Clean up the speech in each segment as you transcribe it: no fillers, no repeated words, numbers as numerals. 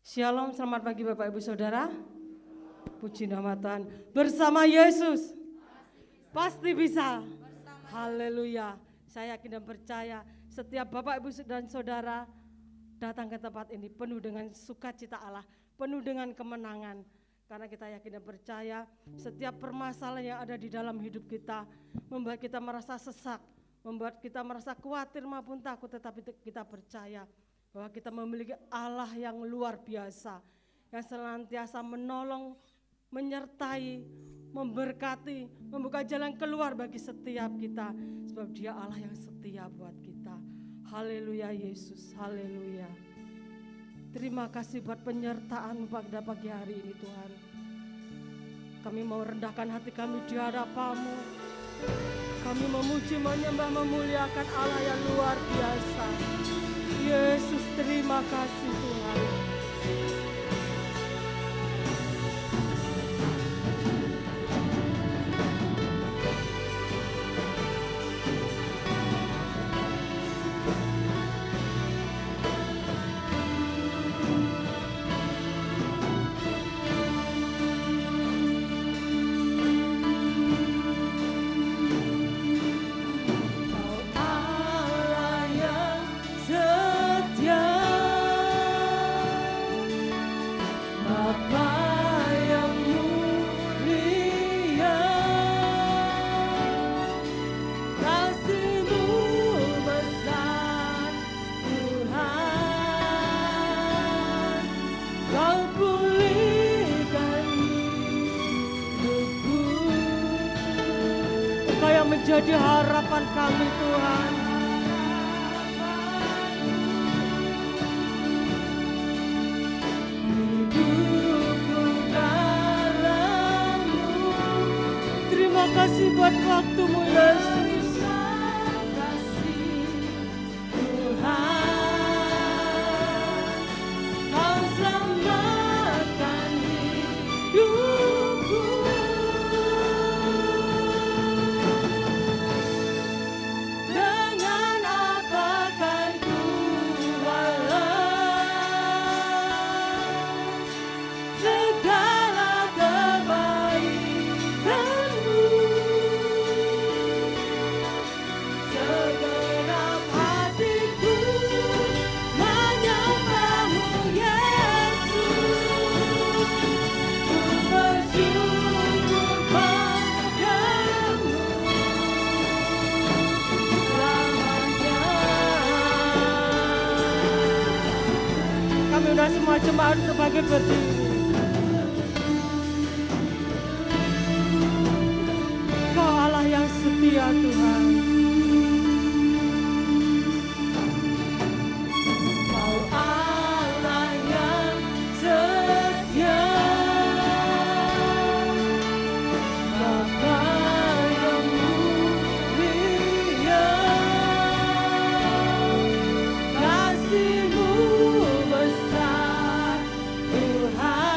Shalom, selamat pagi Bapak Ibu Saudara. Puji nama Tuhan. Bersama Yesus pasti bisa. Haleluya. Saya yakin dan percaya setiap Bapak Ibu dan Saudara datang ke tempat ini penuh dengan sukacita Allah, penuh dengan kemenangan. Karena kita yakin dan percaya setiap permasalahan yang ada di dalam hidup kita membuat kita merasa sesak, membuat kita merasa khawatir maupun takut, tetapi kita percaya bahwa kita memiliki Allah yang luar biasa, yang senantiasa menolong, menyertai, memberkati, membuka jalan keluar bagi setiap kita, sebab Dia Allah yang setia buat kita. Haleluya Yesus, haleluya. Terima kasih buat penyertaan pada pagi hari ini Tuhan. Kami mau rendahkan hati kami di hadapan-Mu. Kami memuji, menyembah, memuliakan Allah yang luar biasa. Yesus, terima kasih Tuhan. Menjadi harapan kami Tuhan. Hidupku dalam-Mu. Terima kasih buat waktu-Mu Yesus. Semua jemaat terbagi berdiri. Kau Allah yang setia Tuhan. Kau Allah yang setia. Bapa yang mulia. Kasih-Mu besar Tuhan.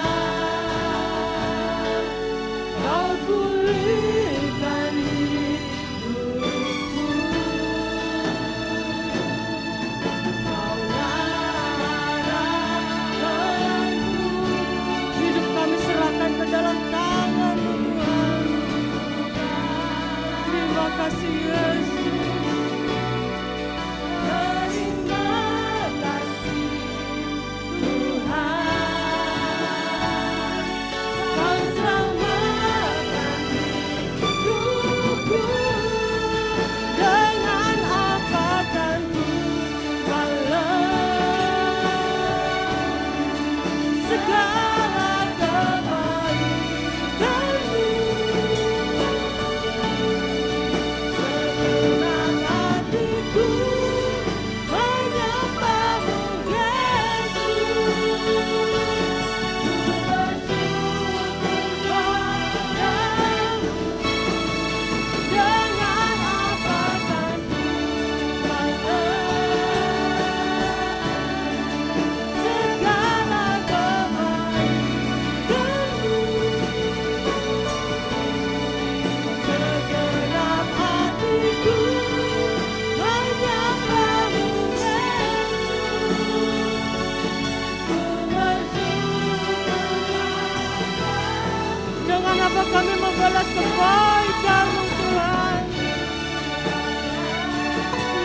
Kenapa kami membalas kebaikan-Mu Tuhan?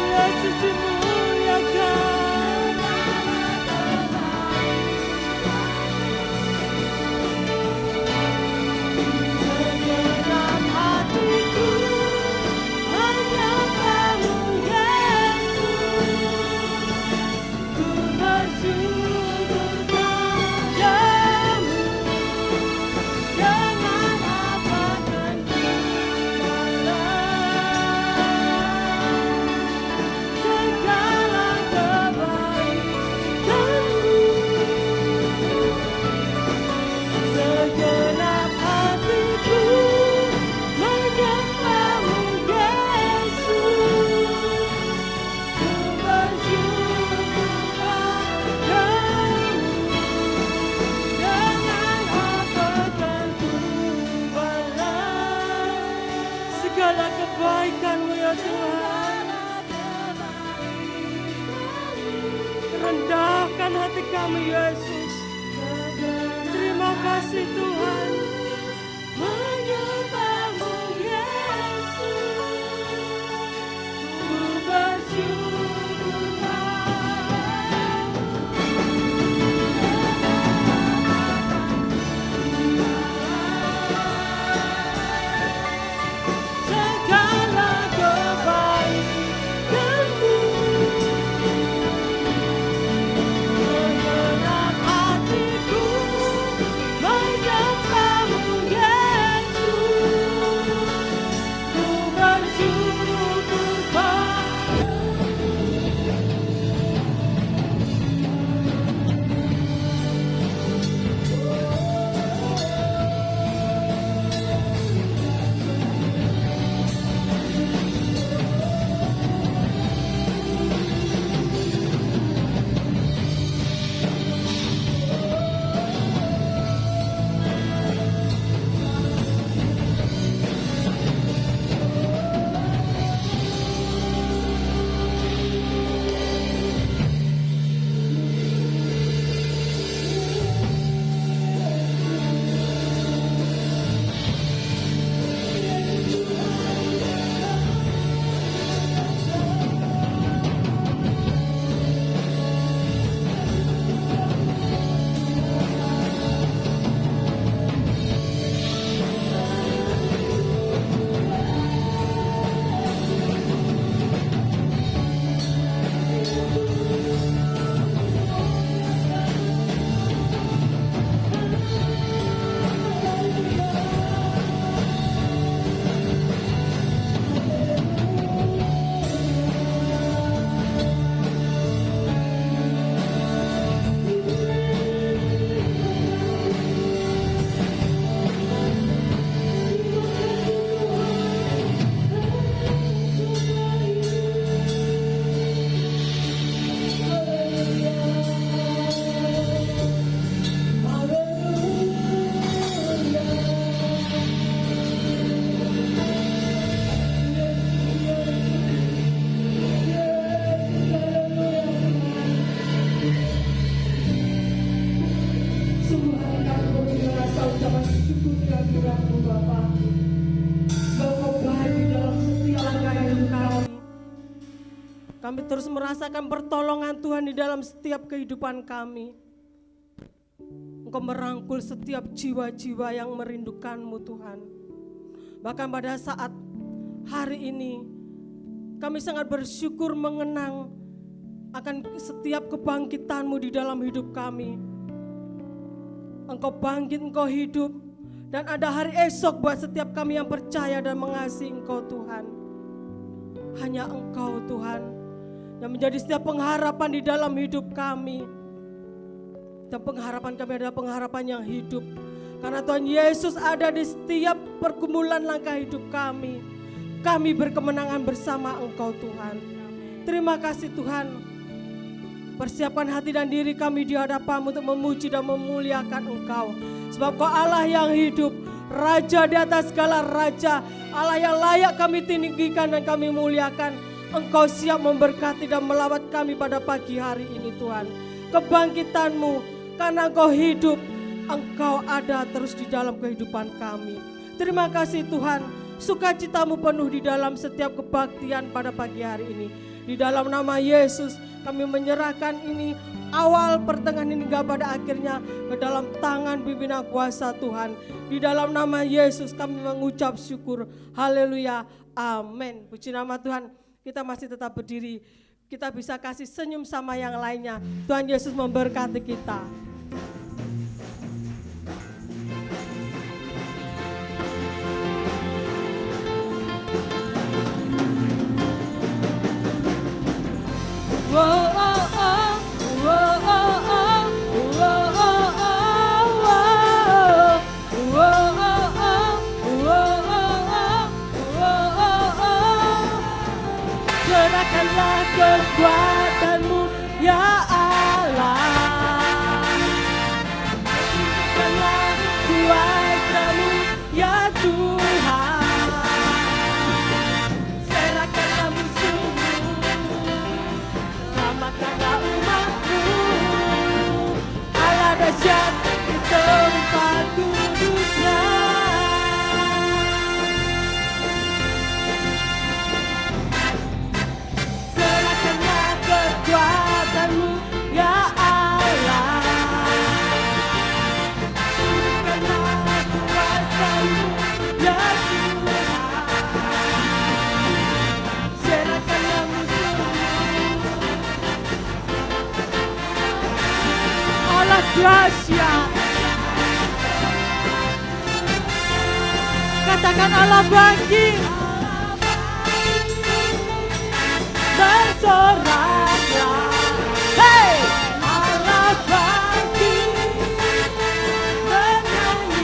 Yesus dimuliakan. Segenap hatiku menyembah-Mu Yesus. Ku bersyukur padamu. Dengan apa kan ku balas segala kebaikan-Mu. Segenap hatiku menyembah-Mu Yesus. Ku bersyukur padamu. Dengan apa kan ku balas segala kebaikan-Mu ya Tuhan. Rendahkan hati kami Yesus. Terima kasih Tuhan. Menyembah-Mu Yesus. Ku bersyukur segala kebaikan-Mu. Segenap hatiku menyembah-Mu Yesus. Ku bersyukur Kami terus merasakan pertolongan Tuhan di dalam setiap kehidupan kami. Engkau merangkul setiap jiwa-jiwa yang merindukan-Mu Tuhan. Bahkan pada saat hari ini, kami sangat bersyukur mengenang akan setiap kebangkitan-Mu di dalam hidup kami. Engkau bangkit, Engkau hidup, dan ada hari esok buat setiap kami yang percaya dan mengasihi Engkau Tuhan. Hanya Engkau Tuhan yang menjadi setiap pengharapan di dalam hidup kami. Dan pengharapan kami adalah pengharapan yang hidup. Karena Tuhan Yesus ada di setiap pergumulan langkah hidup kami. Kami berkemenangan bersama Engkau Tuhan. Terima kasih Tuhan. Persiapkan hati dan diri kami di hadapan-Mu untuk memuji dan memuliakan Engkau. Sebab Kau Allah yang hidup, Raja di atas segala raja, Allah yang layak kami tinggikan dan kami muliakan. Engkau siap memberkati dan melawat kami pada pagi hari ini Tuhan. Kebangkitan-Mu, karena Engkau hidup, Engkau ada terus di dalam kehidupan kami. Terima kasih Tuhan, sukacitamu penuh di dalam setiap kebaktian pada pagi hari ini. Di dalam nama Yesus kami menyerahkan ini, awal, pertengahan hingga pada akhirnya ke dalam tangan pimpinan kuasa Tuhan. Di dalam nama Yesus kami mengucap syukur. Haleluya, amin. Puji nama Tuhan. Kita masih tetap berdiri. Kita bisa kasih senyum sama yang lainnya. Tuhan Yesus memberkati kita. Serahkanlah kekuatanmu ya Allah, serahkanlah kuasamu ya Tuhan, serahkanlah musuhmu, selamatkanlah umatmu. Allah dahsyat di tempat kudusnya. Kekuatanmu ya Allah, serahkanlah kuasamu ya Tuhan, serahkanlah musuhmu. Allah dahsyat, katakan Allah bangkit, bersoraklah, hei, Allah bangkit, bernyanyilah,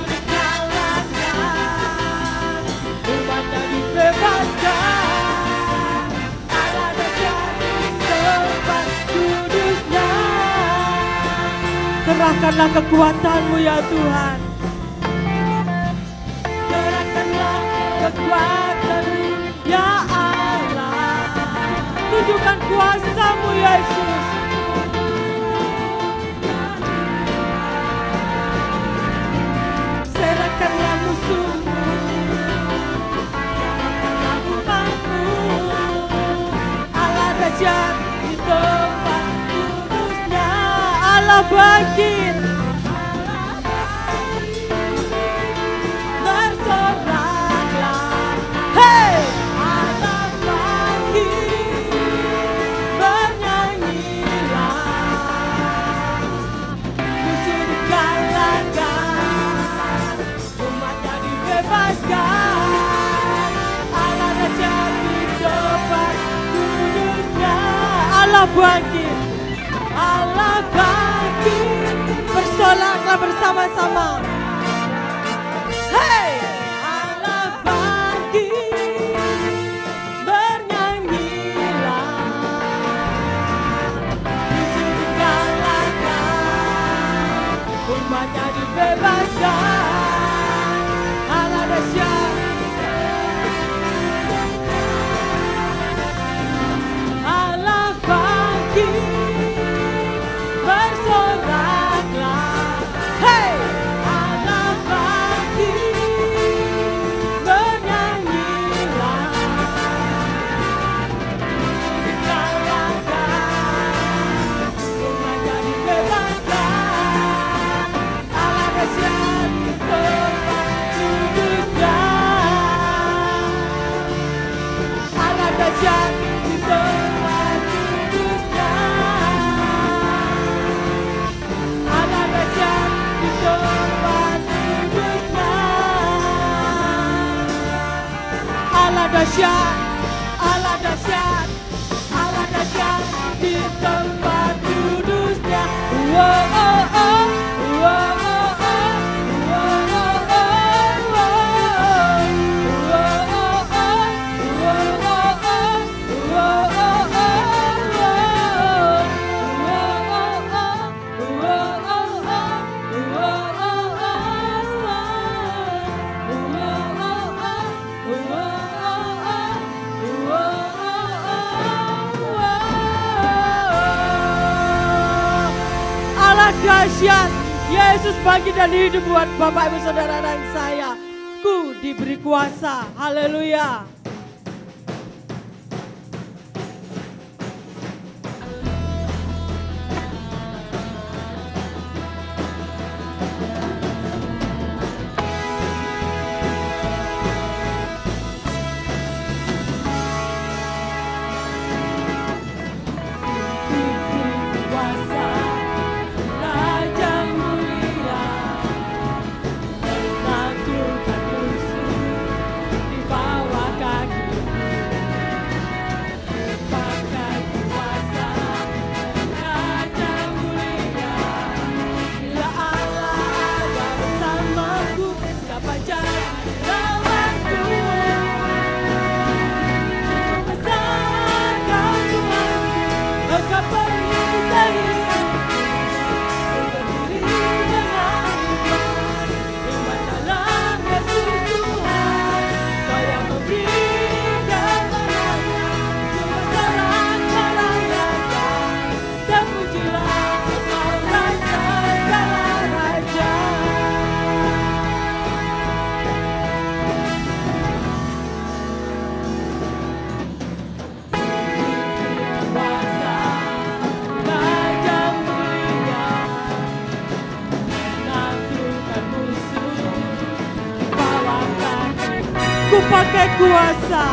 dikalahkan, umatnya dibebaskan, Allah dahsyat di tempat kudusnya. Serahkanlah kekuatanmu ya Tuhan, serahkanlah kekuatanmu ya Allah, tunjukkan kuasamu Yesus. Serahkanlah musuhmu, serahkanlah umatmu. Allah dahsyat di tempat kudusnya. Allah bangkit, bersoraklah, hei, Allah bangkit, bernyanyilah, musuh dikalahkan, umatnya dibebaskan, Allah dahsyat di tempat kudusnya. Allah bangkit, Allah bangkit, bersoraklah bersama-sama. Hei, Allah bangkit, bernyanyilah, musuh dikalahkan, umatnya dibebaskan, Allah dahsyat, Allah bangkit, bersoraklah, hei, Allah bangkit, bernyanyilah, dikalahkan, umatnya dibebaskan, Allah dahsyat di tempat kudusnya, Allah dahsyat di tempat kudusnya, Allah dahsyat di tempat kudusnya, Allah dahsyat, Allah dahsyat, Allah dahsyat di tempat kudusnya. Wow, oh, oh, wow, oh, oh, wow, oh, dahsyat. Yesus bangkit dan hidup buat Bapak Ibu Saudara dan saya. Ku diberi kuasa. Haleluya. Pakai kuasa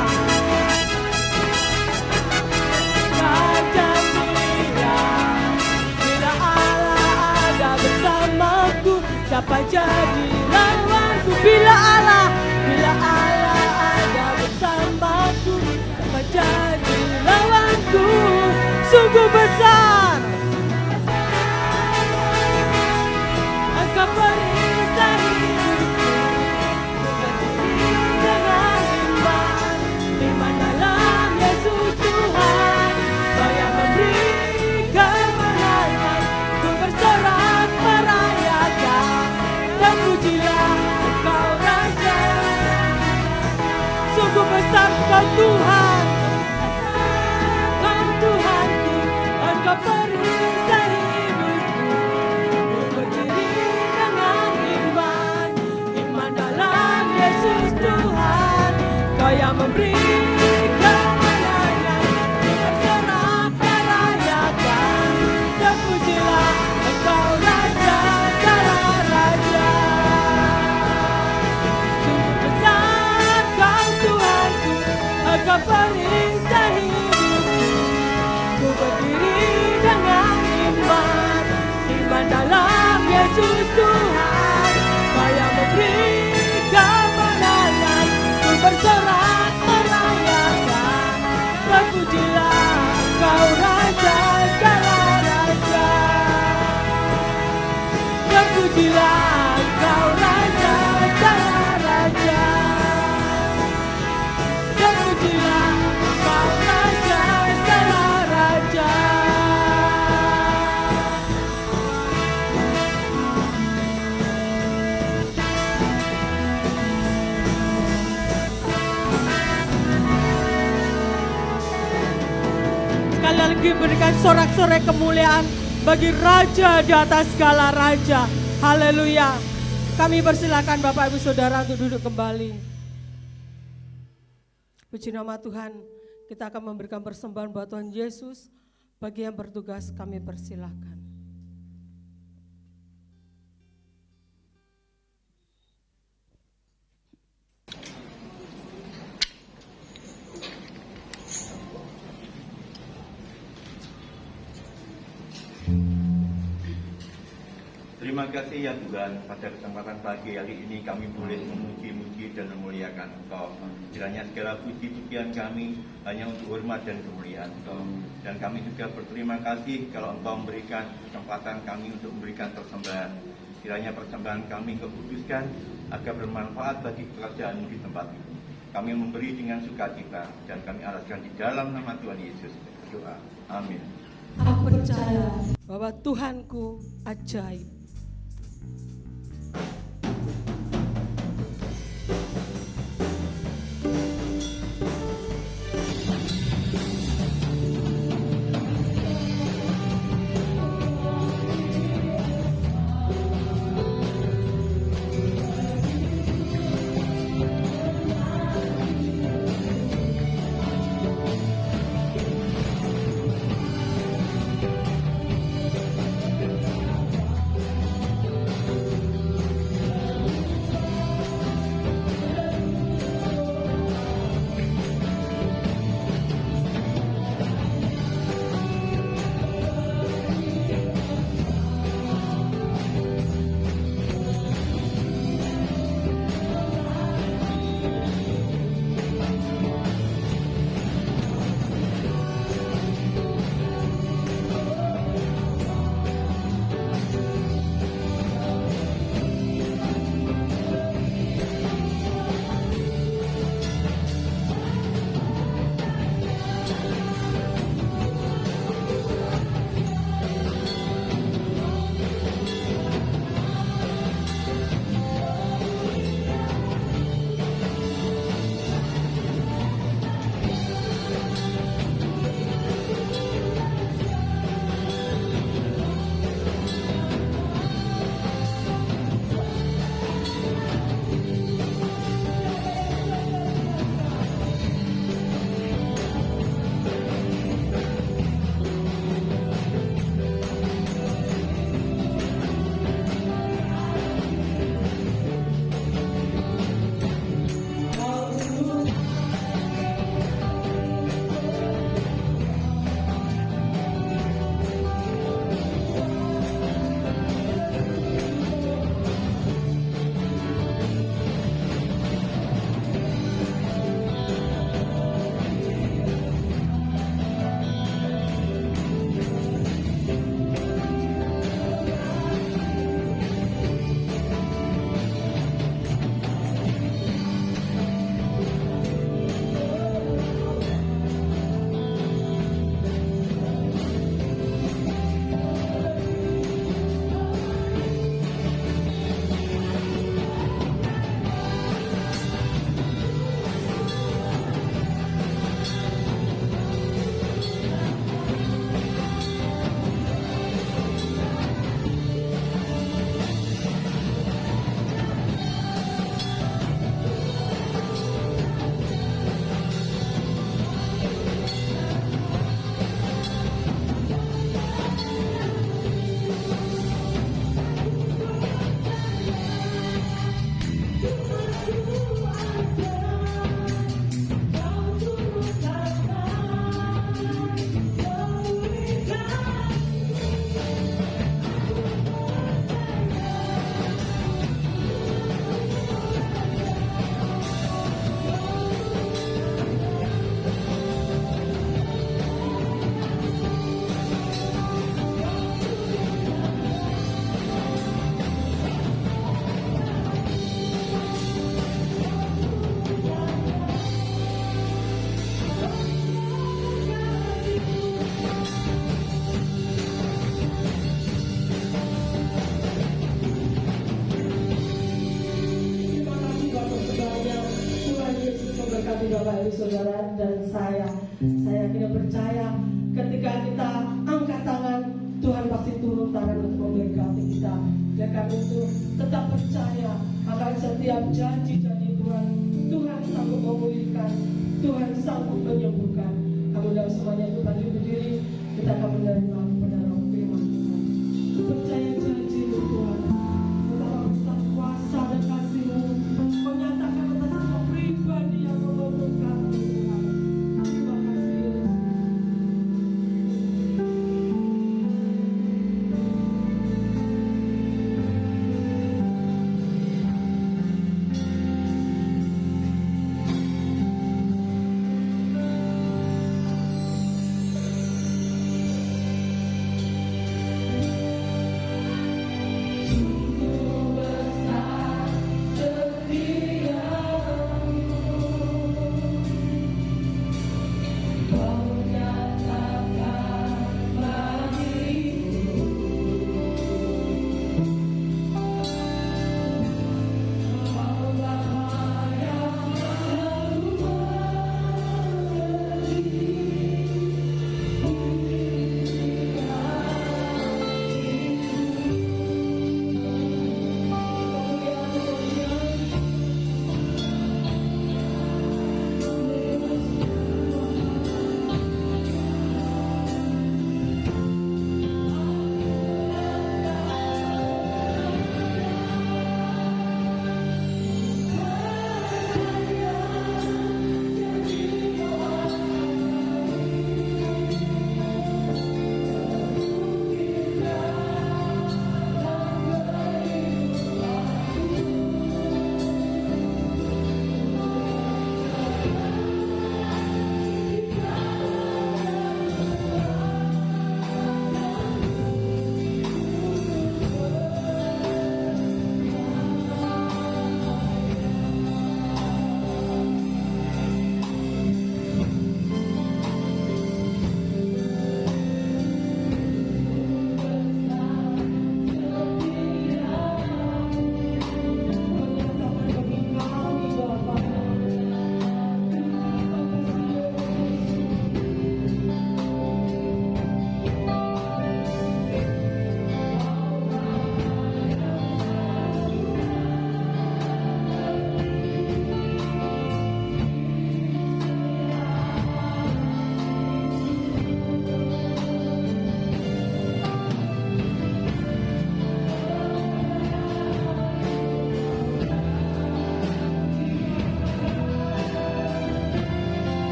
Raja mulia, bila Allah ada bersamaku, siapa jadi lawanku? Bila Allah ada bersamaku, siapa jadi lawanku? Sungguh besar Engkau perisai hidupku, dengan iman, iman dalam Yesus Tuhan. Kau yang memberi kemenangan, ku bersorak merayakan, dan pujilah Engkau Raja. Sungguh besar Kau Tuhan, Kau Tuhanku, Engkau perisai hidupku, ku berdiri dengan iman, iman dalam Yesus Tuhan. Kau yang memberi kemenangan, bersorak merayakan, dan pujilah Engkau Raja, segala raja. Sungguh besar Kau Tuhanku, Engkau perisai hidupku, ku berdiri dengan iman, iman dalam Yesus Tuhan. Kau yang memberi kemenangan, ku bersorak merayakan, terpujilah Engkau Raja, segala raja. Terpujilah Engkau Raja, segala raja. Terpujilah Engkau Raja, segala raja. Sekali lagi berikan sorak-sorai kemuliaan bagi Raja di atas segala raja. Haleluya. Kami persilakan Bapak Ibu Saudara untuk duduk kembali. Puji nama Tuhan, kita akan memberikan persembahan buat Tuhan Yesus. Bagi yang bertugas kami persilakan. Terima kasih ya Tuhan, pada kesempatan pagi hari ini kami boleh memuji-muji dan memuliakan Engkau. Kiranya segala puji-pujian kami hanya untuk hormat dan kemuliaan Engkau. Dan kami juga berterima kasih kalau Engkau memberikan kesempatan kami untuk memberikan persembahan. Kiranya persembahan kami Kau kuduskan agar bermanfaat bagi pekerjaan di tempat ini. Kami memberi dengan sukacita dan kami alaskan di dalam nama Tuhan Yesus. Berdoa. Amin. Aku percaya bahwa Tuhanku ajaib. Bapak Ibu Saudara dan saya yakin dan percaya ketika kita angkat tangan, Tuhan pasti turun tangan untuk memberkati kita. Dan kami itu tetap percaya akan setiap janji-janji Tuhan. Tuhan sanggup memulihkan, Tuhan sanggup menyembuhkan. Kami dalam semuanya itu tadi berdiri, kita akan menerima kebenaran firman Tuhan. Percaya janji Tuhan, betapa besar kuasa dan kasih-Mu menyatakan atas setiap pribadi yang memerlukan Tuhan. Terima kasih Yesus.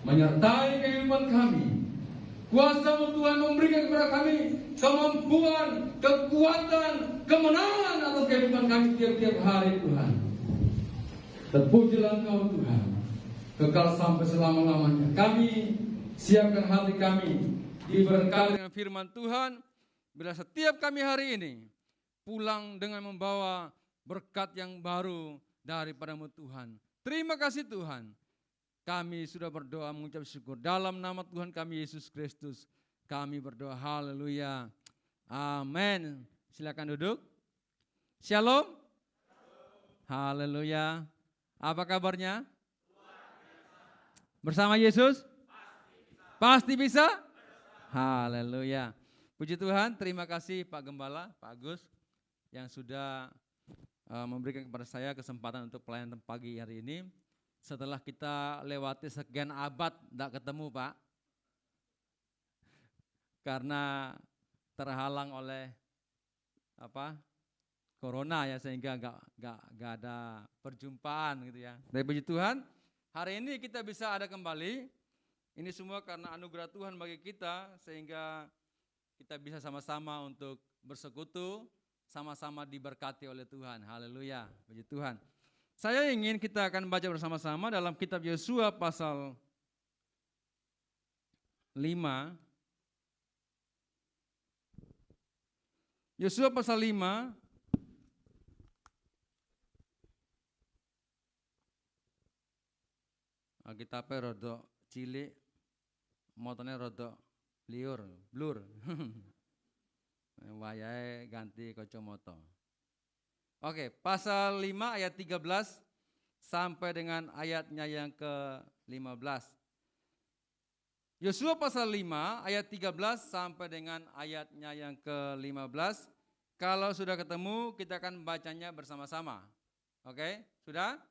menyertai kehidupan kami. Kuasa Tuhan memberikan kepada kami kemampuan, kekuatan, kemenangan atas kehidupan kami tiap-tiap hari Tuhan. Terpujilah Engkau Tuhan, kekal sampai selama-lamanya. Kami siapkan hati kami diberkati dengan firman Tuhan. Bila setiap kami hari ini pulang dengan membawa berkat yang baru daripada-Mu Tuhan. Terima kasih Tuhan. Kami sudah berdoa mengucap syukur dalam nama Tuhan kami Yesus Kristus. Kami berdoa, haleluya. Amin. Silakan duduk. Shalom. Haleluya. Apa kabarnya? Bersama Yesus? Pasti bisa? Haleluya. Puji Tuhan, terima kasih Pak Gembala, Pak Agus yang sudah memberikan kepada saya kesempatan untuk pelayanan pagi hari ini. Setelah kita lewati sekian abad tidak ketemu Pak, karena terhalang oleh corona ya, sehingga nggak ada perjumpaan gitu ya. Tapi puji Tuhan, hari ini kita bisa ada kembali. Ini semua karena anugerah Tuhan bagi kita, sehingga kita bisa sama-sama untuk bersekutu, sama-sama diberkati oleh Tuhan. Haleluya, puji Tuhan. Saya ingin kita akan baca bersama-sama dalam kitab Yosua pasal 5. Yosua pasal 5. Alkitabnya rodok cilik, motornya rodok blur. Wayahe ganti kacamata. Oke, pasal 5 ayat 13 sampai dengan ayatnya yang ke-15. Yosua pasal 5 ayat 13 sampai dengan ayatnya yang ke-15. Kalau sudah ketemu, kita akan bacanya bersama-sama. Oke, sudah?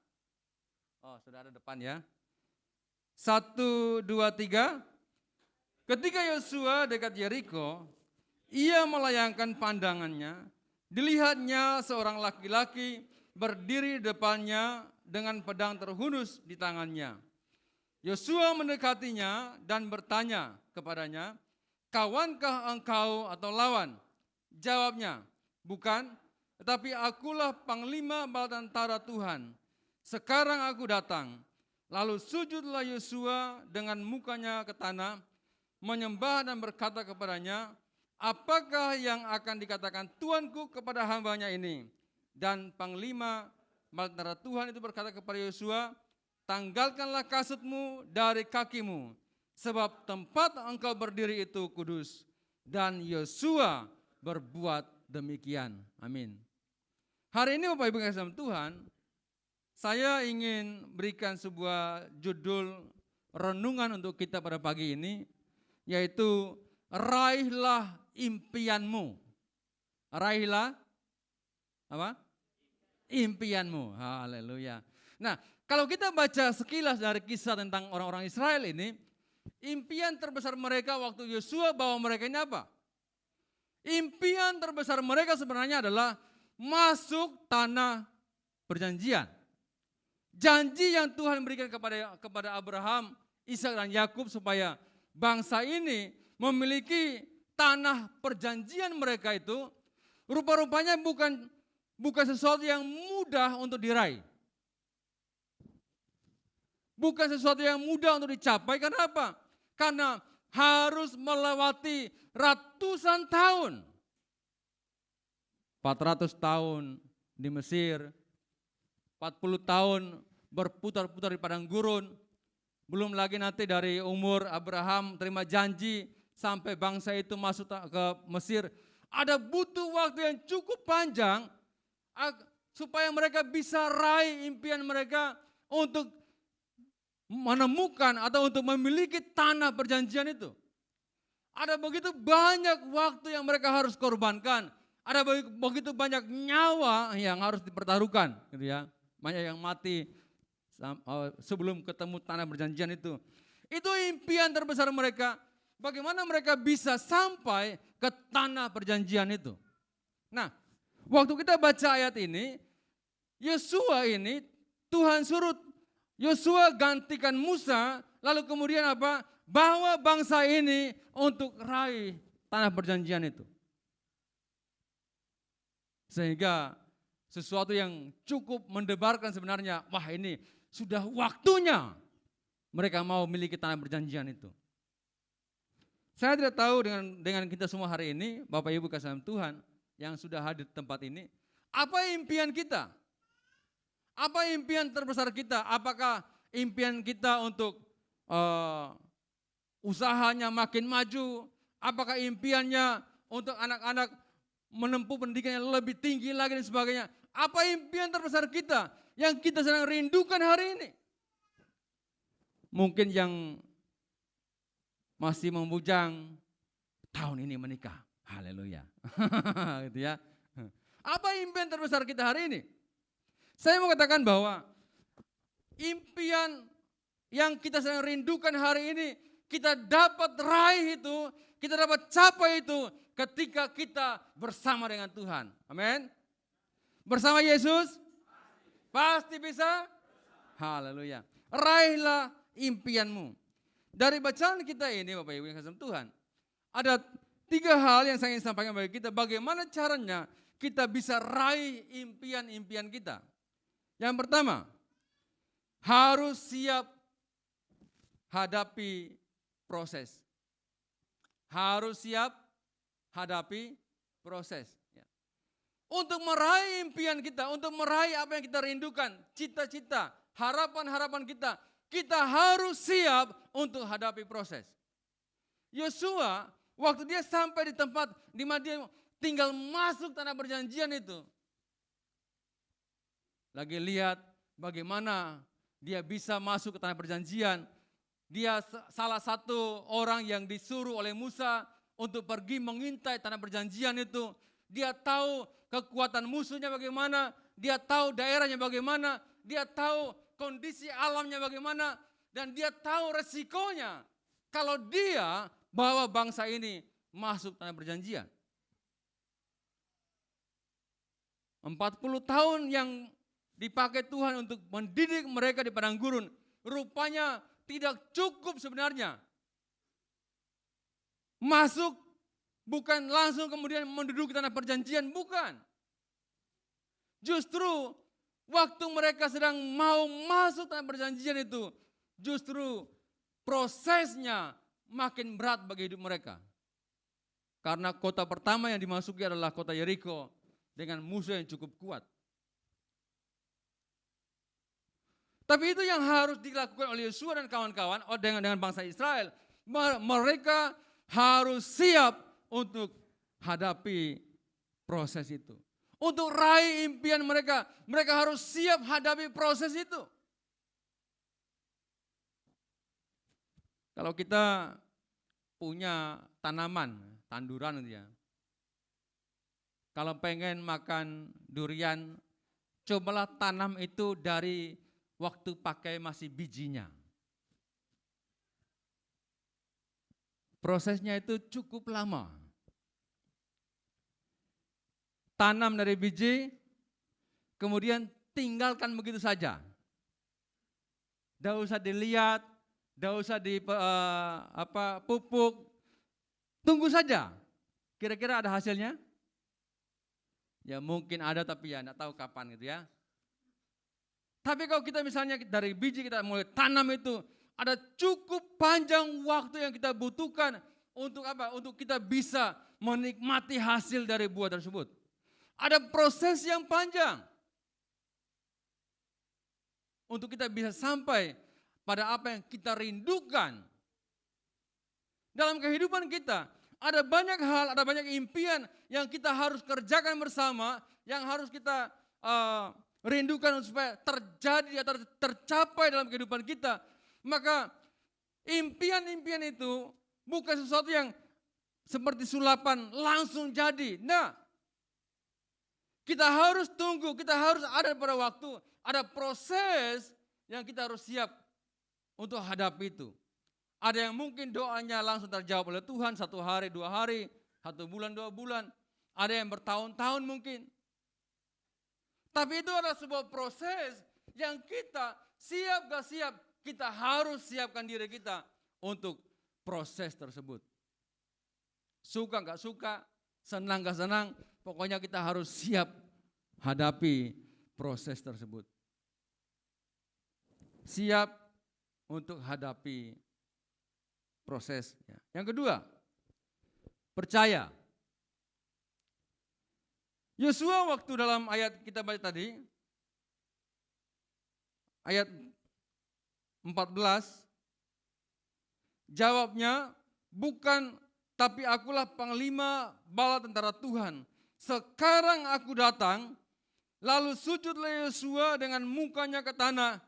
Oh, sudah ada depan ya. 1, 2, 3. Ketika Yosua dekat Yeriko, ia melayangkan pandangannya. Dilihatnya seorang laki-laki berdiri di depannya dengan pedang terhunus di tangannya. Yosua mendekatinya dan bertanya kepadanya, "Kawankah engkau atau lawan?" Jawabnya, "Bukan, tetapi akulah panglima bala tentara Tuhan. Sekarang aku datang." Lalu sujudlah Yosua dengan mukanya ke tanah, menyembah dan berkata kepadanya, "Apakah yang akan dikatakan Tuanku kepada hambanya ini?" Dan panglima bala tentara Tuhan itu berkata kepada Yosua, "Tanggalkanlah kasutmu dari kakimu, sebab tempat engkau berdiri itu kudus." Dan Yosua berbuat demikian. Amin. Hari ini Bapak Ibu kasih dalam Tuhan, saya ingin berikan sebuah judul renungan untuk kita pada pagi ini, yaitu raihlah impianmu. Raihlah apa? Impianmu. Haleluya. Nah, kalau kita baca sekilas dari kisah tentang orang-orang Israel ini, impian terbesar mereka waktu Yosua bawa mereka ini apa? Impian terbesar mereka sebenarnya adalah masuk tanah perjanjian. Janji yang Tuhan berikan kepada Abraham, Ishak dan Yakub supaya bangsa ini memiliki tanah perjanjian mereka itu rupa-rupanya bukan sesuatu yang mudah untuk diraih. Bukan sesuatu yang mudah untuk dicapai. Karena apa? Karena harus melewati ratusan tahun. 400 tahun di Mesir, 40 tahun berputar-putar di padang gurun. Belum lagi nanti dari umur Abraham terima janji sampai bangsa itu masuk ke Mesir. Ada butuh waktu yang cukup panjang supaya mereka bisa raih impian mereka untuk menemukan atau untuk memiliki tanah perjanjian itu. Ada begitu banyak waktu yang mereka harus korbankan. Ada begitu banyak nyawa yang harus dipertaruhkan, gitu ya. Banyak yang mati sebelum ketemu tanah perjanjian itu. Itu impian terbesar mereka. Bagaimana mereka bisa sampai ke tanah perjanjian itu. Nah, waktu kita baca ayat ini, Yosua ini Tuhan suruh Yosua gantikan Musa, Lalu kemudian apa? Bawa bangsa ini untuk raih tanah perjanjian itu. Sehingga sesuatu yang cukup mendebarkan sebenarnya, wah ini sudah waktunya mereka mau memiliki tanah perjanjian itu. Saya tidak tahu dengan kita semua hari ini, Bapak Ibu kasih dalam Tuhan yang sudah hadir di tempat ini, apa impian kita? Apa impian terbesar kita? Apakah impian kita untuk usahanya makin maju? Apakah impiannya untuk anak-anak menempuh pendidikan yang lebih tinggi lagi dan sebagainya? Apa impian terbesar kita yang kita sedang rindukan hari ini? Mungkin yang masih membujang tahun ini menikah. Haleluya. Gitu ya. Apa impian terbesar kita hari ini? Saya mau katakan bahwa impian yang kita sedang rindukan hari ini, kita dapat raih itu, kita dapat capai itu ketika kita bersama dengan Tuhan. Amin. Bersama Yesus pasti bisa. Haleluya. Raihlah impianmu. Dari bacaan kita ini Bapak Ibu yang kasih Tuhan, ada 3 hal yang saya ingin sampaikan bagi kita, bagaimana caranya kita bisa raih impian-impian kita. Yang pertama, harus siap hadapi proses. Harus siap hadapi proses. Untuk meraih impian kita, untuk meraih apa yang kita rindukan, cita-cita, harapan-harapan kita, kita harus siap untuk hadapi proses. Yosua, waktu dia sampai di tempat di mana dia tinggal masuk tanah perjanjian itu, lagi lihat bagaimana dia bisa masuk ke tanah perjanjian. Dia salah satu orang yang disuruh oleh Musa untuk pergi mengintai tanah perjanjian itu. Dia tahu kekuatan musuhnya bagaimana, dia tahu daerahnya bagaimana, dia tahu kondisi alamnya bagaimana, dan dia tahu resikonya kalau dia bawa bangsa ini masuk tanah perjanjian. 40 tahun yang dipakai Tuhan untuk mendidik mereka di padang gurun, rupanya tidak cukup sebenarnya. Masuk bukan langsung kemudian menduduki tanah perjanjian, bukan. Justru waktu mereka sedang mau masuk tanah perjanjian itu, justru prosesnya makin berat bagi hidup mereka. Karena kota pertama yang dimasuki adalah kota Yeriko dengan musuh yang cukup kuat. Tapi itu yang harus dilakukan oleh Yosua dan kawan-kawan dengan bangsa Israel. Mereka harus siap untuk hadapi proses itu. Untuk raih impian mereka, mereka harus siap hadapi proses itu. Kalau kita punya tanaman, tanduran gitu ya. Kalau pengen makan durian, cobalah tanam itu dari waktu pakai masih bijinya. Prosesnya itu cukup lama. Tanam dari biji, kemudian tinggalkan begitu saja. Tidak usah dilihat, tidak usah pupuk, tunggu saja. Kira-kira ada hasilnya? Ya mungkin ada tapi ya tidak tahu kapan gitu ya. Tapi kalau kita misalnya dari biji kita mulai tanam itu, ada cukup panjang waktu yang kita butuhkan untuk apa? Untuk kita bisa menikmati hasil dari buah tersebut. Ada proses yang panjang untuk kita bisa sampai pada apa yang kita rindukan. Dalam kehidupan kita, ada banyak hal, ada banyak impian yang kita harus kerjakan bersama, yang harus kita rindukan supaya terjadi atau tercapai dalam kehidupan kita. Maka impian-impian itu bukan sesuatu yang seperti sulapan langsung jadi. Nah, kita harus tunggu, kita harus ada pada waktu, ada proses yang kita harus siap untuk hadapi itu. Ada yang mungkin doanya langsung terjawab oleh Tuhan 1 hari, 2 hari, 1 bulan, 2 bulan. Ada yang bertahun-tahun mungkin. Tapi itu adalah sebuah proses yang kita siap gak siap, kita harus siapkan diri kita untuk proses tersebut. Suka nggak suka, senang nggak senang, pokoknya kita harus siap hadapi proses tersebut. Siap untuk hadapi proses. Yang kedua, percaya. Yosua waktu dalam ayat kita baca tadi, ayat 14, jawabnya, bukan, tapi akulah panglima bala tentara Tuhan. Sekarang aku datang. Lalu sujudlah Yosua dengan mukanya ke tanah,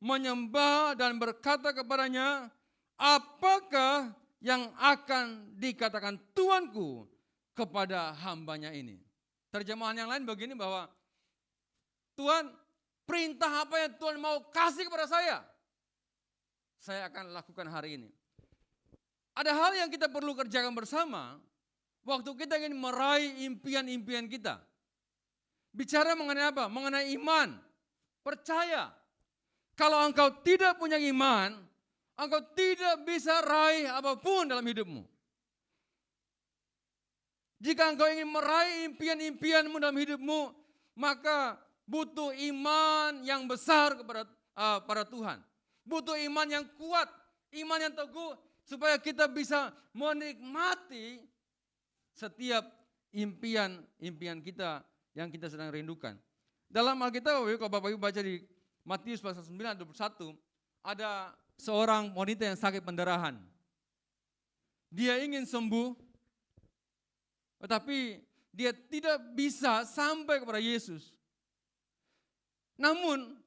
menyembah dan berkata kepadanya, apakah yang akan dikatakan Tuanku kepada hambanya ini? Terjemahan yang lain begini bahwa, Tuhan, perintah apa yang Tuhan mau kasih kepada saya akan lakukan hari ini. Ada hal yang kita perlu kerjakan bersama waktu kita ingin meraih impian-impian kita. Bicara mengenai apa? Mengenai iman, percaya. Kalau engkau tidak punya iman, engkau tidak bisa raih apapun dalam hidupmu. Jika engkau ingin meraih impian-impianmu dalam hidupmu, maka butuh iman yang besar pada Tuhan. Butuh iman yang kuat, iman yang teguh, supaya kita bisa menikmati setiap impian-impian kita yang kita sedang rindukan. Dalam Alkitab, kalau Bapak Ibu baca di Matius pasal 9 ayat 21, ada seorang wanita yang sakit pendarahan. Dia ingin sembuh, tetapi dia tidak bisa sampai kepada Yesus. Namun,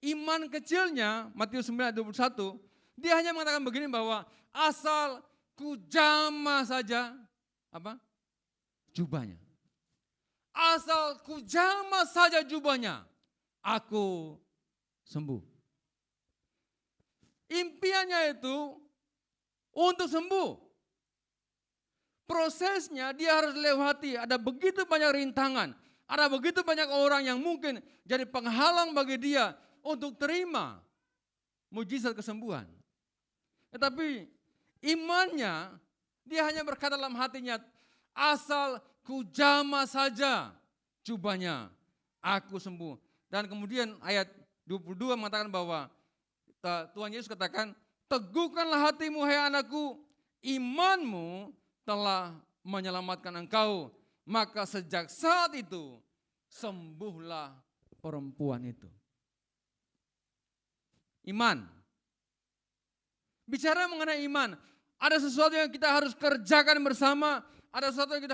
iman kecilnya, Matius 9 ayat 21, dia hanya mengatakan begini bahwa asal ku jamah saja jubahnya. Asal ku jamah saja jubahnya, aku sembuh. Impiannya itu untuk sembuh. Prosesnya dia harus lewati, ada begitu banyak rintangan, ada begitu banyak orang yang mungkin jadi penghalang bagi dia untuk terima mujizat kesembuhan. Tetapi imannya, dia hanya berkata dalam hatinya, asal ku jamah saja jubahnya, aku sembuh. Dan kemudian ayat 22 mengatakan bahwa Tuhan Yesus katakan, teguhkanlah hatimu hai anakku, imanmu telah menyelamatkan engkau. Maka sejak saat itu sembuhlah perempuan itu. Iman. Bicara mengenai iman, ada sesuatu yang kita harus kerjakan bersama, ada sesuatu yang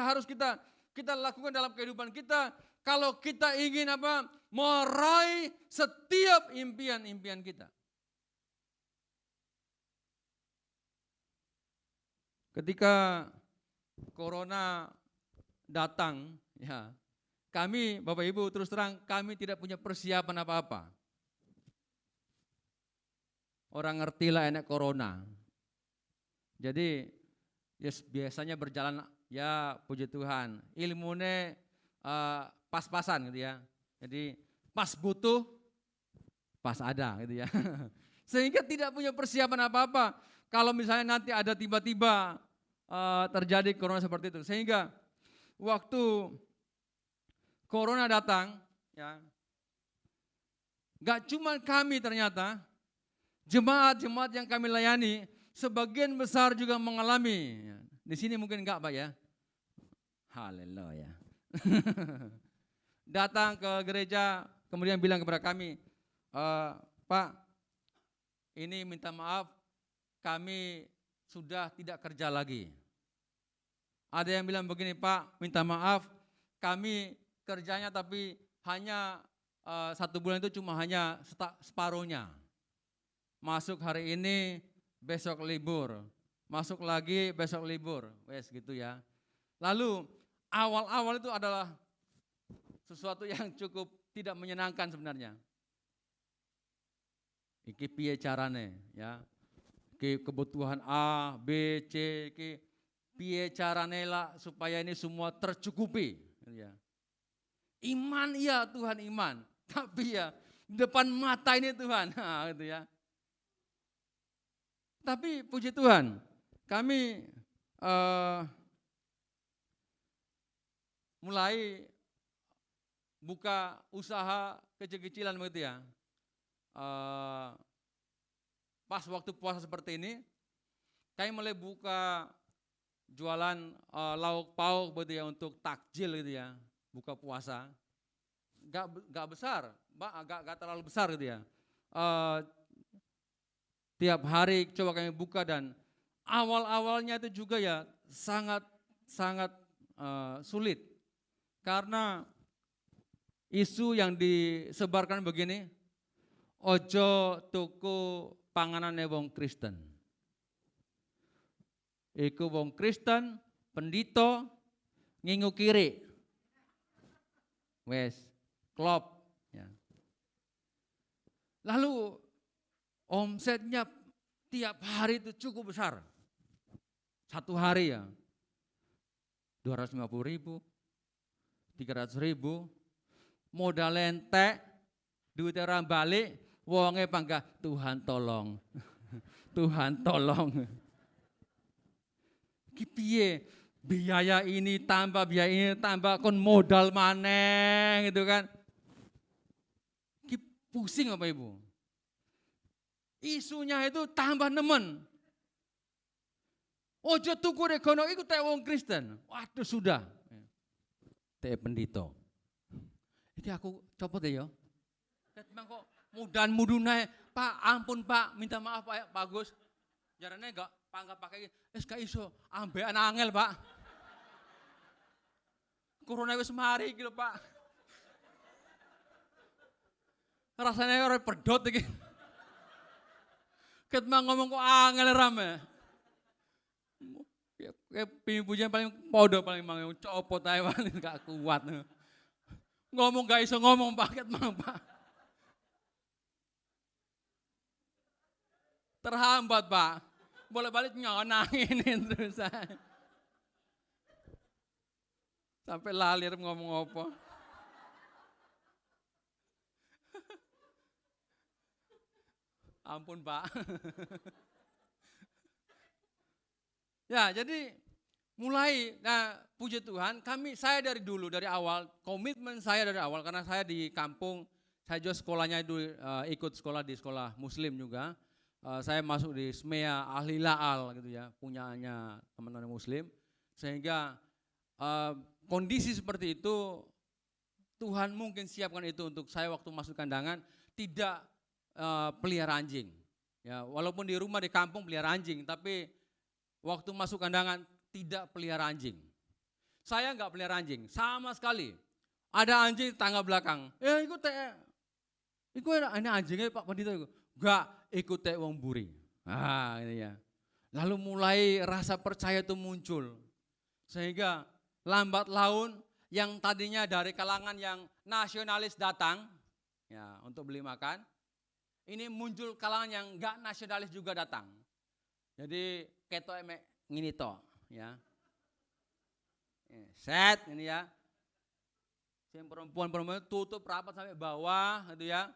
kita lakukan dalam kehidupan kita. Kalau kita ingin meraih setiap impian-impian kita. Ketika corona datang, kami Bapak Ibu terus terang kami tidak punya persiapan apa-apa. Orang ngertilah enak corona. Jadi biasanya berjalan puji Tuhan. Ilmunya pas-pasan gitu ya. Jadi pas butuh, pas ada gitu ya. Sehingga tidak punya persiapan apa-apa. Kalau misalnya nanti ada tiba-tiba terjadi corona seperti itu. Sehingga waktu corona datang, gak cuma kami ternyata, jemaat-jemaat yang kami layani, sebagian besar juga mengalami. Di sini mungkin enggak Pak ya. Haleluya. Datang ke gereja, kemudian bilang kepada kami, Pak, ini minta maaf, kami sudah tidak kerja lagi. Ada yang bilang begini, Pak, minta maaf, kami kerjanya tapi hanya 1 bulan itu cuma hanya separuhnya. Masuk hari ini, besok libur. Masuk lagi, besok libur. Wes gitu ya. Lalu awal-awal itu adalah sesuatu yang cukup tidak menyenangkan sebenarnya. Iki piye carane ya. Iki kebutuhan A, B, C, iki piye carane lah supaya ini semua tercukupi ya. Iman ya Tuhan iman, tapi ya depan mata ini Tuhan, gitu ya. Tapi puji Tuhan, kami mulai buka usaha kecil-kecilan begitu ya. Pas waktu puasa seperti ini, kami mulai buka jualan lauk pauk begitu ya untuk takjil gitu ya, buka puasa. Gak besar, gak terlalu besar gitu ya. Tiap hari coba kami buka dan awal-awalnya itu juga ya sangat sulit. Karena isu yang disebarkan begini, ojo tuku panganane wong Kristen. Iku wong Kristen, pendito, ngingu kiri. Wes, klop. Ya. Lalu omsetnya tiap hari itu cukup besar. Satu hari ya, 250.000, 300.000, modal entek, duit orang balik, wonge panggah Tuhan tolong, Tuhan tolong. Piye biaya ini tambah kon modal maneh gitu kan. Pusing Bapak Ibu. Isunya itu tambah nemen. Ojo tuku regono iku teh wong Kristen. Waduh sudah. Teh pendito. Iki aku copot ya. Memang kok mudan-mudune, Pak, ampun Pak, minta maaf Pak Agus. Jarane enggak pakai wis gak iso, ambekan angel, Pak. Corona wis mari iki lho, Pak. Rasanya ora pedot iki. Ket mang ngomong kok angel rame. Kayak pujian paling podo paling mang copot ae paling gak kuat. Ngomong gak iso ngomong Pak, ket mang Pak. Terhambat Pak. Boleh balik nanginin terus saya. Sampai lalir ngomong apa. Ampun Pak. Ya jadi mulai, nah puji Tuhan saya dari dulu, dari awal, komitmen saya dari awal karena saya di kampung, saya juga sekolahnya itu ikut sekolah di sekolah muslim juga. Saya masuk di SMEA Ahli La'al gitu ya, punyanya teman-teman muslim. Sehingga kondisi seperti itu Tuhan mungkin siapkan itu untuk saya waktu masuk kandangan tidak pelihara anjing. Ya, walaupun di rumah di kampung pelihara anjing, tapi waktu masuk kandangan tidak pelihara anjing. Saya enggak pelihara anjing sama sekali. Ada anjing di tangga belakang. Iku ini anjingnya Pak Pendito itu. Enggak, ikut wong buri. Ini ya. Lalu mulai rasa percaya itu muncul. Sehingga lambat laun yang tadinya dari kalangan yang nasionalis datang ya untuk beli makan, ini muncul kalangan yang enggak nasionalis juga datang. Jadi ketok emek ngini to ya. Set ini ya. Yang perempuan tutup rapat sampai bawah gitu ya.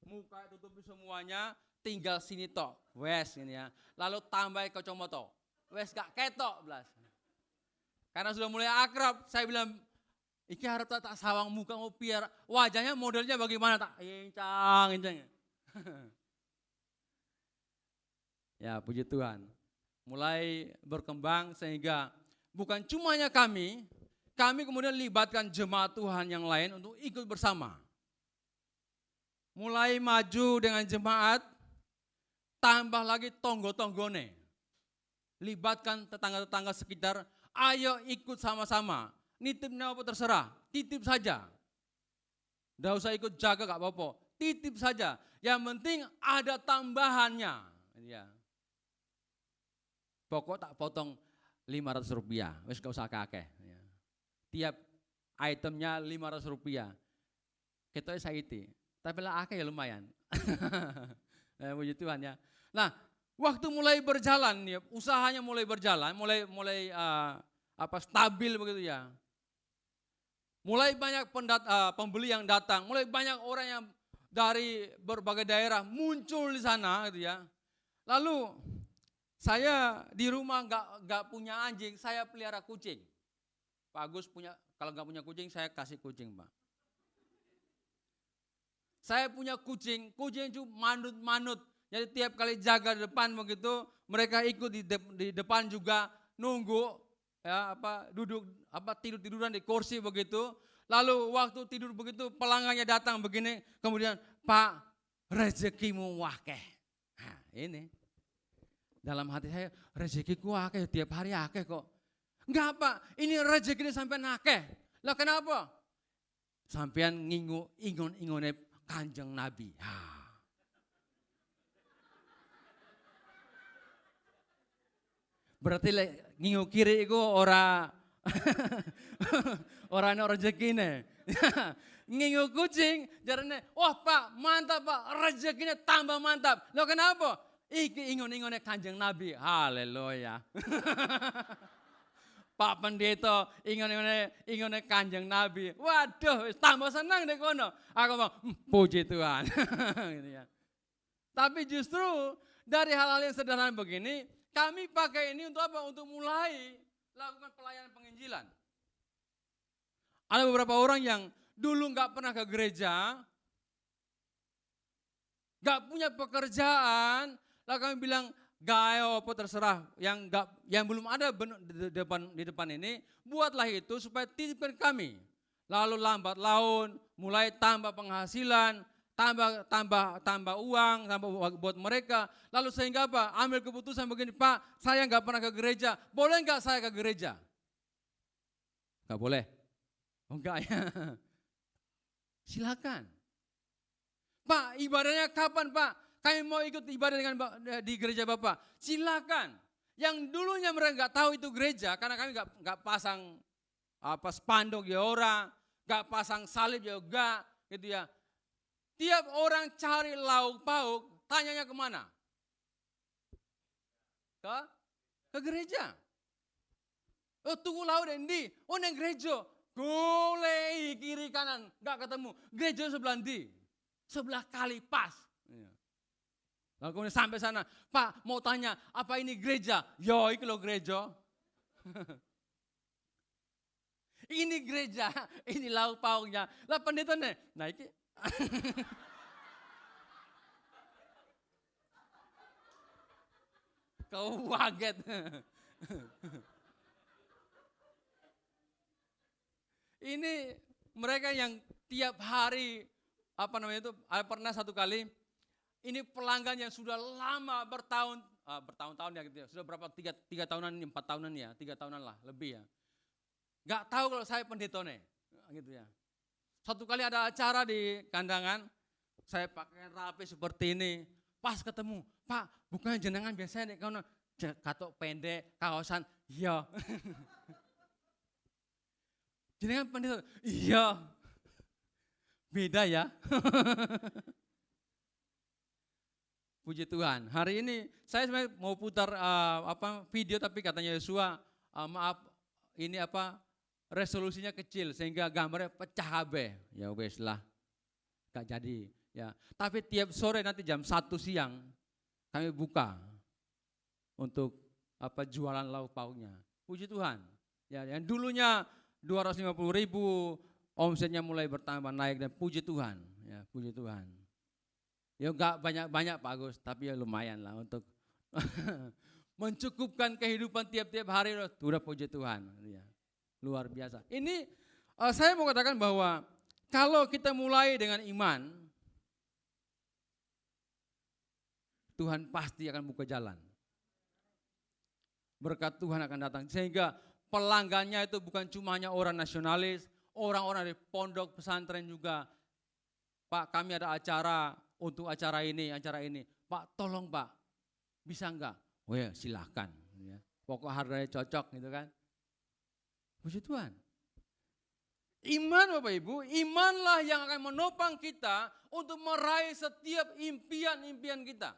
Muka tutupi semuanya, tinggal sini tok, wes ini ya. Lalu tambah kacamata, wes gak ketok belas. Karena sudah mulai akrab, saya bilang, iki harap tak sawang muka mau biar wajahnya modelnya bagaimana tak incang. Ya puji Tuhan, mulai berkembang sehingga bukan cumanya kami kemudian libatkan jemaat Tuhan yang lain untuk ikut bersama. Mulai maju dengan jemaat, tambah lagi tonggo-tonggone. Libatkan tetangga-tetangga sekitar, ayo ikut sama-sama. Nitipnya apa terserah, titip saja. Nggak usah ikut jaga gak apa-apa, titip saja. Yang penting ada tambahannya. Ya. Pokok tak potong Rp500, wis gak usah kakek. Ya. Tiap itemnya Rp500. Kita saiti. Tapi lah akeh ya lumayan. Puji Tuhan ya. Nah, waktu mulai berjalan ya, usahanya mulai berjalan, mulai stabil begitu ya. Mulai banyak pembeli yang datang, mulai banyak orang yang dari berbagai daerah muncul di sana gitu ya. Lalu Saya di rumah nggak punya anjing, saya pelihara kucing. Pak Agus punya, kalau nggak punya kucing saya kasih kucing, Pak. Saya punya kucing itu manut-manut. Jadi tiap kali jaga di depan begitu, mereka ikut di depan juga nunggu, ya duduk tiduran di kursi begitu. Lalu waktu tidur begitu pelanggannya datang begini, kemudian Pak, rezekimu wakeh. Nah, ini dalam hati saya, rezekiku wakeh tiap hari akeh kok. Enggak Pak, ini rezeki sampai nakeh. Lah kenapa? Sampean ingon-ingone Kanjeng Nabi. Berarti ngingu kiri itu orang rezekine. Ngingu kucing jarane, wah Pak, mantap Pak, rezekinya tambah mantap. Lo kenapa? Iki ingon-ingone Kanjeng Nabi. Haleluya. Pak Pendeta ingone Kanjeng Nabi. Waduh, tambah senang deh kono. Aku mau puji Tuhan. Gitu ya. Tapi justru dari hal-hal yang sederhana begini, kami pakai ini untuk apa? Untuk mulai lakukan pelayanan penginjilan. Ada beberapa orang yang dulu nggak pernah ke gereja, nggak punya pekerjaan, lalu kami bilang, gaya apa terserah, yang belum ada di depan ini, buatlah itu supaya titipkan kami. Lalu lambat laun, mulai tambah penghasilan, tambah uang, tambah buat mereka. Lalu sehingga apa? Ambil keputusan begini, Pak, saya nggak pernah ke gereja, boleh nggak saya ke gereja? Nggak boleh. Oh enggak ya. Silakan. Pak, ibadahnya kapan Pak? Kami mau ikut ibadah di gereja Bapak. Silakan. Yang dulunya mereka nggak tahu itu gereja, karena kami nggak pasang spanduk ya orang, nggak pasang salib ya enggak, gitu ya. Tiap orang cari lauk pauk, tanyanya kemana? Ke gereja. Oh tunggu lauk endi? Oh neng gereja. Golei kiri kanan, nggak ketemu. Gereja sebelah ndi? Sebelah kali pas. Lalu kemudian sampai sana, Pak mau tanya, apa ini gereja? Yo, ini loh gereja. Ini gereja, ini lauk pauknya. Lah pendeta nih, nah ini. Kau kaget. Ini mereka yang tiap hari, pernah satu kali, ini pelanggan yang sudah lama bertahun-tahun ya gitu ya. Sudah berapa, 3 tahunan, 4 tahunan ya, 3 tahunan lah, lebih ya. Gak tahu kalau saya pendetone, gitu ya. Satu kali ada acara di kandangan, saya pakai rapi seperti ini. Pas ketemu, Pak, bukan jenengan biasanya nih, kalau katok pendek, kaosan, iya. Jenengan pendeta, iya. Beda ya. Puji Tuhan. Hari ini saya sebenarnya mau putar video, tapi katanya Yosua, maaf ini resolusinya kecil sehingga gambarnya pecah kabeh. Ya wes lah, gak jadi. Ya. Tapi tiap sore nanti jam 1 siang kami buka untuk jualan lauk pauknya. Puji Tuhan. Ya, yang dulunya 250.000, omsetnya mulai bertambah naik dan puji Tuhan. Ya, puji Tuhan. Ya enggak banyak-banyak Pak Agus, tapi ya lumayan lah untuk mencukupkan kehidupan tiap-tiap hari, udah puji Tuhan. Ya, luar biasa. Ini saya mau katakan bahwa kalau kita mulai dengan iman, Tuhan pasti akan buka jalan. Berkat Tuhan akan datang, sehingga pelanggannya itu bukan cuma hanya orang nasionalis, orang-orang di pondok pesantren juga. Pak, kami ada acara, untuk acara ini. Pak, tolong Pak, bisa enggak? Oh ya silahkan. Ya. Pokok harganya cocok gitu kan. Puji Tuhan. Iman Bapak Ibu, imanlah yang akan menopang kita untuk meraih setiap impian-impian kita.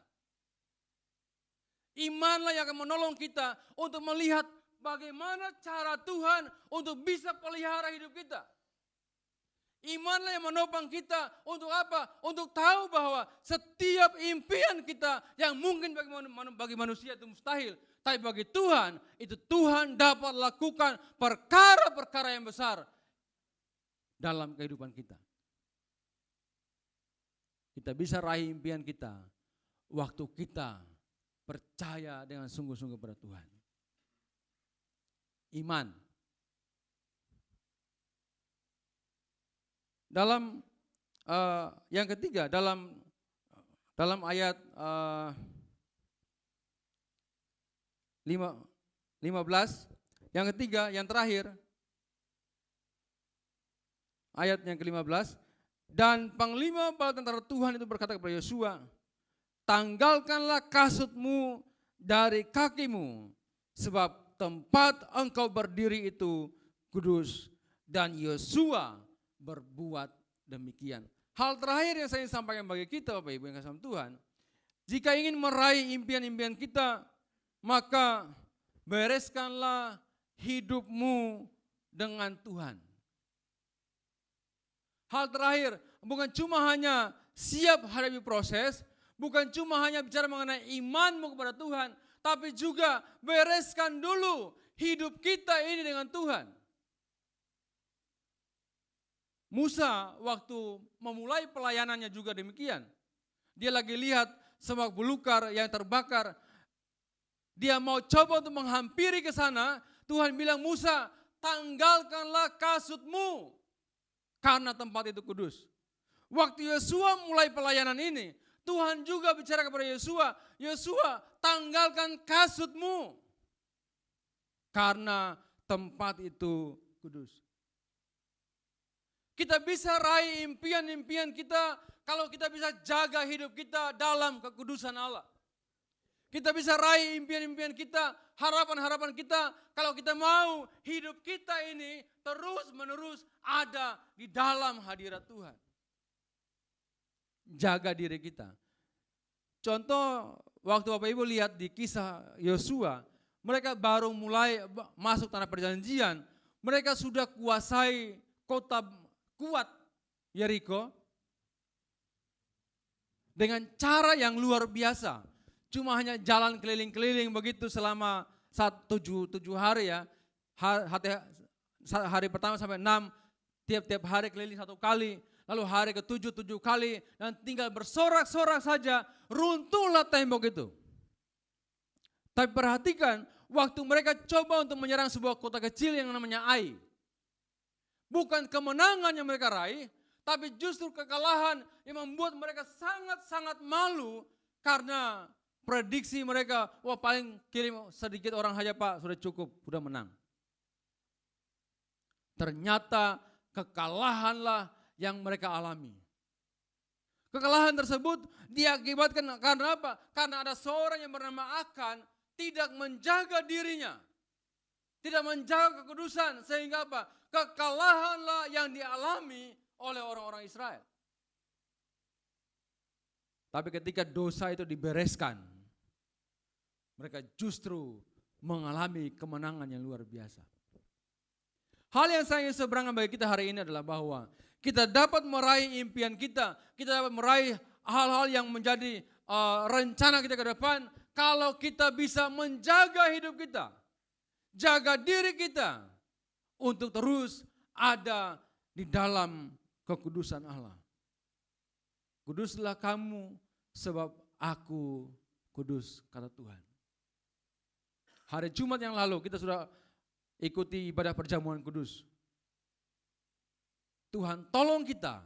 Imanlah yang akan menolong kita untuk melihat bagaimana cara Tuhan untuk bisa pelihara hidup kita. Imanlah yang menopang kita untuk apa? Untuk tahu bahwa setiap impian kita yang mungkin bagi manusia itu mustahil. Tapi bagi Tuhan, itu Tuhan dapat lakukan perkara-perkara yang besar dalam kehidupan kita. Kita bisa raih impian kita waktu kita percaya dengan sungguh-sungguh pada Tuhan. Iman. Dalam yang ketiga, dalam ayat 15, yang ketiga, yang terakhir, ayat yang ke-15, dan panglima bala tentara Tuhan itu berkata kepada Yosua, tanggalkanlah kasutmu dari kakimu, sebab tempat engkau berdiri itu kudus. Dan Yosua berbuat demikian. Hal terakhir yang saya sampaikan bagi kita, Bapak Ibu yang kasih sama Tuhan, jika ingin meraih impian-impian kita, maka bereskanlah hidupmu dengan Tuhan. Hal terakhir, bukan cuma hanya siap hadapi proses, bukan cuma hanya bicara mengenai imanmu kepada Tuhan, tapi juga bereskan dulu hidup kita ini dengan Tuhan. Musa waktu memulai pelayanannya juga demikian. Dia lagi lihat semak belukar yang terbakar. Dia mau coba untuk menghampiri ke sana. Tuhan bilang, Musa, tanggalkanlah kasutmu karena tempat itu kudus. Waktu Yosua mulai pelayanan ini, Tuhan juga bicara kepada Yosua, Yosua, tanggalkan kasutmu karena tempat itu kudus. Kita bisa raih impian-impian kita kalau kita bisa jaga hidup kita dalam kekudusan Allah. Kita bisa raih impian-impian kita, harapan-harapan kita kalau kita mau hidup kita ini terus-menerus ada di dalam hadirat Tuhan. Jaga diri kita. Contoh waktu Bapak Ibu lihat di kisah Yosua, mereka baru mulai masuk tanah perjanjian, mereka sudah kuasai kota kuat Yeriko dengan cara yang luar biasa. Cuma hanya jalan keliling-keliling begitu selama 7 hari ya. Hari pertama sampai 6, tiap-tiap hari keliling 1 kali. Lalu hari ke-7, 7 kali. Dan tinggal bersorak-sorak saja, runtuhlah tembok itu. Tapi perhatikan, waktu mereka coba untuk menyerang sebuah kota kecil yang namanya Ai. Bukan kemenangan yang mereka raih, tapi justru kekalahan yang membuat mereka sangat-sangat malu karena prediksi mereka, wah paling kirim sedikit orang saja Pak, sudah cukup, sudah menang. Ternyata kekalahanlah yang mereka alami. Kekalahan tersebut diakibatkan karena apa? Karena ada seorang yang bernama Akan tidak menjaga dirinya. Tidak menjaga kekudusan sehingga apa? Kekalahanlah yang dialami oleh orang-orang Israel. Tapi ketika dosa itu dibereskan, mereka justru mengalami kemenangan yang luar biasa. Hal yang saya ingin seberangkan bagi kita hari ini adalah bahwa kita dapat meraih impian kita dapat meraih hal-hal yang menjadi rencana kita ke depan kalau kita bisa menjaga hidup kita. Jaga diri kita untuk terus ada di dalam kekudusan Allah. Kuduslah kamu sebab aku kudus, kata Tuhan. Hari Jumat yang lalu kita sudah ikuti ibadah perjamuan kudus. Tuhan tolong kita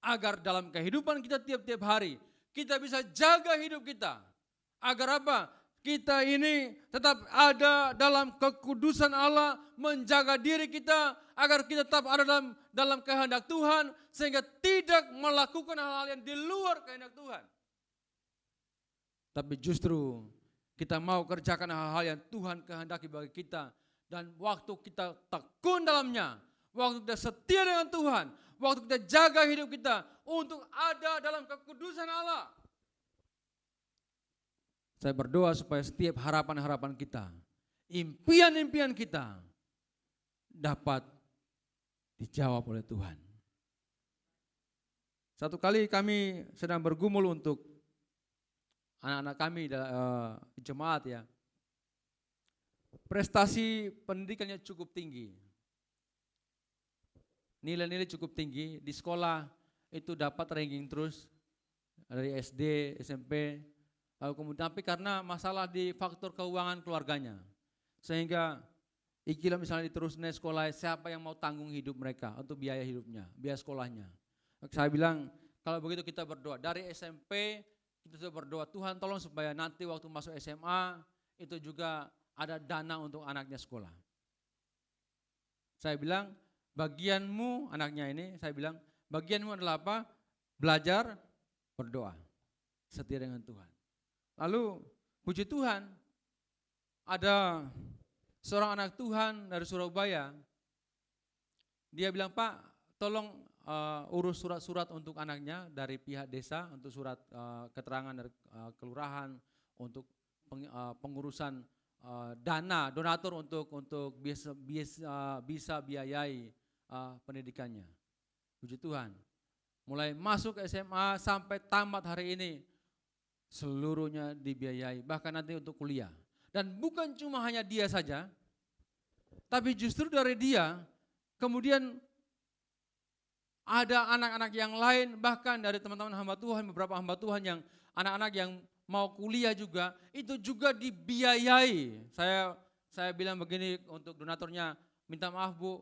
agar dalam kehidupan kita tiap-tiap hari kita bisa jaga hidup kita. Agar apa? Kita ini tetap ada dalam kekudusan Allah, menjaga diri kita agar kita tetap ada dalam kehendak Tuhan sehingga tidak melakukan hal-hal yang di luar kehendak Tuhan. Tapi justru kita mau kerjakan hal-hal yang Tuhan kehendaki bagi kita dan waktu kita tekun dalamnya, waktu kita setia dengan Tuhan, waktu kita jaga hidup kita untuk ada dalam kekudusan Allah. Saya berdoa supaya setiap harapan-harapan kita, impian-impian kita dapat dijawab oleh Tuhan. Satu kali kami sedang bergumul untuk anak-anak kami jemaat ya. Prestasi pendidikannya cukup tinggi. Nilai-nilai cukup tinggi, di sekolah itu dapat ranking terus dari SD, SMP, lalu kemudian tapi karena masalah di faktor keuangan keluarganya, sehingga ikilah misalnya diterusnya sekolah, siapa yang mau tanggung hidup mereka untuk biaya hidupnya, biaya sekolahnya. Saya bilang kalau begitu kita berdoa dari SMP, kita sudah berdoa Tuhan tolong supaya nanti waktu masuk SMA itu juga ada dana untuk anaknya sekolah. Saya bilang bagianmu anaknya ini, saya bilang bagianmu adalah apa? Belajar, berdoa, setia dengan Tuhan. Lalu puji Tuhan ada seorang anak Tuhan dari Surabaya, dia bilang Pak tolong urus surat-surat untuk anaknya dari pihak desa, untuk surat keterangan dari kelurahan, untuk pengurusan dana, donatur untuk bisa biayai pendidikannya. Puji Tuhan, mulai masuk SMA sampai tamat hari ini, seluruhnya dibiayai, bahkan nanti untuk kuliah. Dan bukan cuma hanya dia saja, tapi justru dari dia, kemudian ada anak-anak yang lain, bahkan dari teman-teman hamba Tuhan, beberapa hamba Tuhan yang anak-anak yang mau kuliah juga, itu juga dibiayai. Saya bilang begini untuk donaturnya, minta maaf Bu,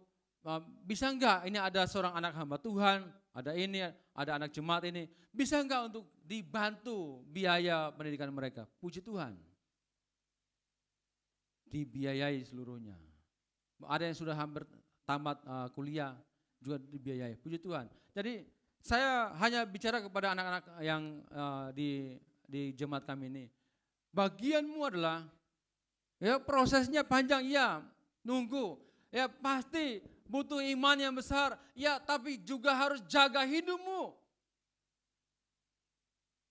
bisa enggak ini ada seorang anak hamba Tuhan, ada ini, ada anak jemaat ini, bisa enggak untuk dibantu biaya pendidikan mereka? Puji Tuhan, dibiayai seluruhnya. Ada yang sudah hampir tamat kuliah juga dibiayai, puji Tuhan. Jadi saya hanya bicara kepada anak-anak yang di jemaat kami ini, bagianmu adalah ya prosesnya panjang, ya nunggu, ya pasti butuh iman yang besar, ya tapi juga harus jaga hidupmu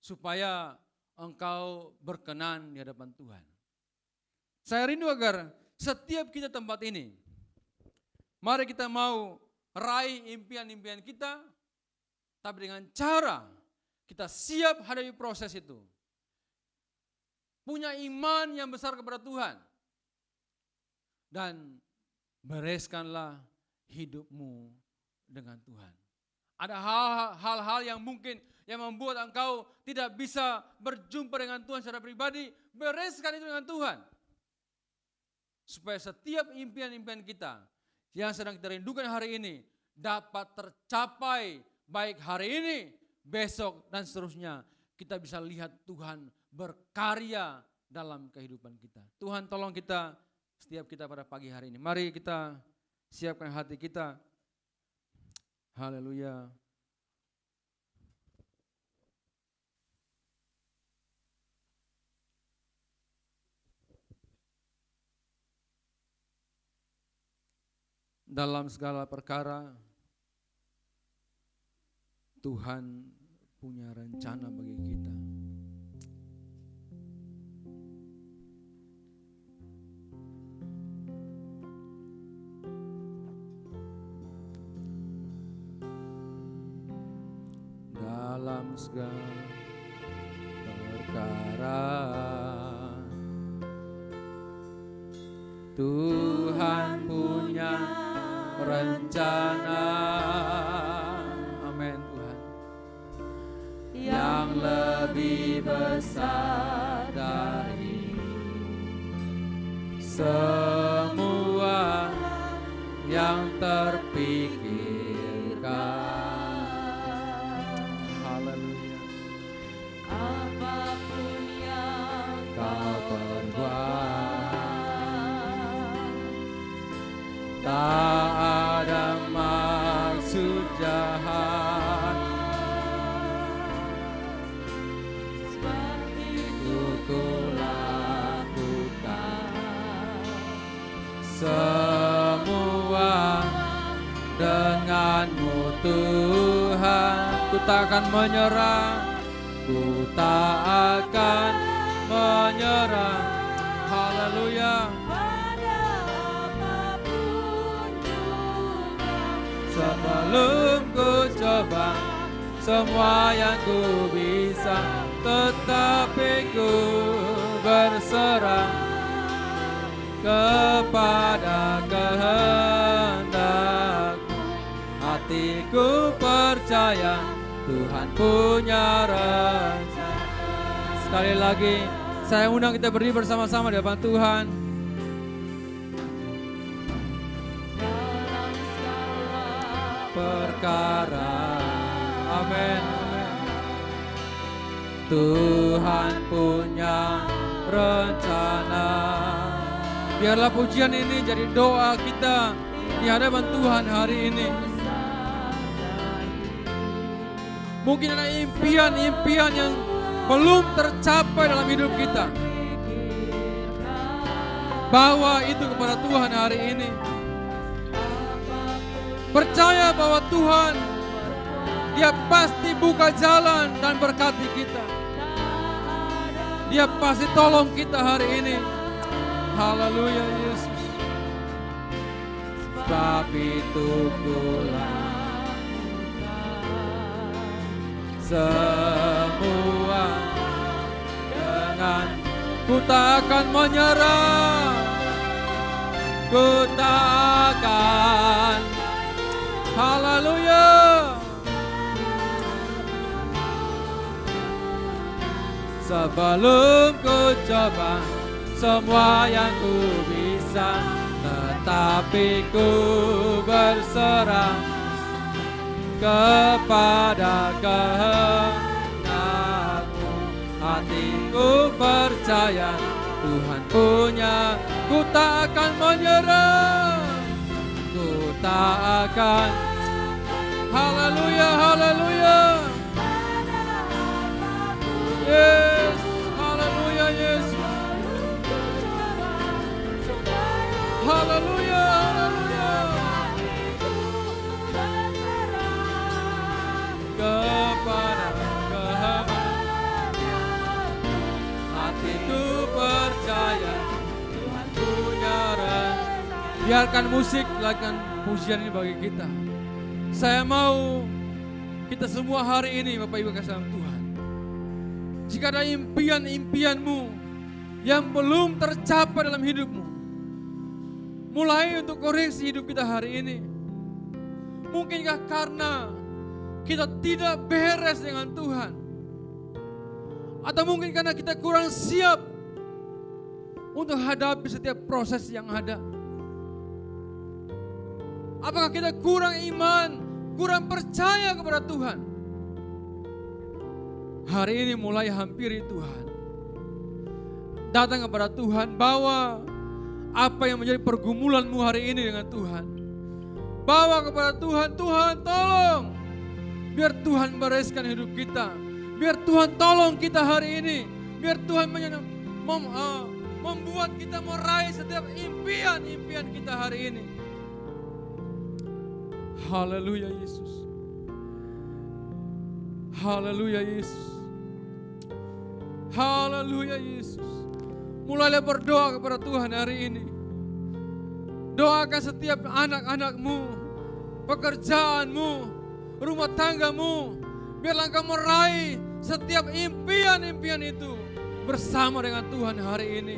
supaya engkau berkenan di hadapan Tuhan. Saya rindu agar setiap kita tempat ini, mari kita mau raih impian-impian kita, tapi dengan cara kita siap hadapi proses itu. Punya iman yang besar kepada Tuhan. Dan bereskanlah hidupmu dengan Tuhan. Ada hal-hal yang mungkin yang membuat engkau tidak bisa berjumpa dengan Tuhan secara pribadi, bereskan itu dengan Tuhan. Supaya setiap impian-impian kita yang sedang kita rindukan hari ini dapat tercapai baik hari ini, besok dan seterusnya. Kita bisa lihat Tuhan berkarya dalam kehidupan kita. Tuhan tolong kita, setiap kita pada pagi hari ini. Mari kita siapkan hati kita. Haleluya. Dalam segala perkara, Tuhan punya rencana bagi kita. Dalam segala perkara, Tuhan punya rencana, amin Tuhan, yang lebih besar dari semua yang terpikirkan. Haleluya. Apapun yang Kau perbuat, tak ada maksud jahat, seperti untuk kulakukan semua denganmu Tuhan. Ku tak akan menyerah, ku tak akan menyerah. Haleluya. sebelum ku coba semua yang ku bisa, tetapi ku berserah kepada kehendak-Mu. Hatiku percaya Tuhan punya rencana. Sekali lagi saya undang kita berdiri bersama-sama di hadapan Tuhan. Perkara, amin, amin. Tuhan punya rencana. Biarlah pujian ini jadi doa kita di hadapan Tuhan hari ini. Mungkin ada impian-impian yang belum tercapai dalam hidup kita. Bawa itu kepada Tuhan hari ini. Percaya bahwa Tuhan, Dia pasti buka jalan dan berkati kita. Dia pasti tolong kita hari ini. Haleluya Yesus. Sebab itu kulah semua dengan ku tak akan menyerah, ku tak akan. Haleluya. Sebelum ku coba semua yang ku bisa, tetapi ku berserah kepada kehendak-Mu. Hatiku percaya Tuhan punya, ku tak akan menyerah, ku tak akan. Haleluya, haleluya. Yes, haleluya Yesus. Haleluya, haleluya. Kepada kehendak, hatiku percaya Tuhan punya rencana. Biarkan musik lakukan pujian ini bagi kita. Saya mau kita semua hari ini Bapak Ibu kasih dalam Tuhan. Jika ada impian-impianmu yang belum tercapai dalam hidupmu, mulai untuk koreksi hidup kita hari ini. Mungkinkah karena kita tidak beres dengan Tuhan? Atau mungkin karena kita kurang siap untuk hadapi setiap proses yang ada? Apakah kita kurang iman, kurang percaya kepada Tuhan? Hari ini mulai hampiri Tuhan. Datang kepada Tuhan, bawa apa yang menjadi pergumulanmu hari ini dengan Tuhan. Bawa kepada Tuhan, Tuhan tolong. Biar Tuhan bereskan hidup kita. Biar Tuhan tolong kita hari ini. Biar Tuhan membuat kita meraih setiap impian-impian kita hari ini. Haleluya Yesus. Haleluya Yesus. Haleluya Yesus. Mulailah berdoa kepada Tuhan hari ini. Doakan setiap anak-anakmu, pekerjaanmu, rumah tanggamu. Biarlah engkau meraih setiap impian-impian itu bersama dengan Tuhan hari ini.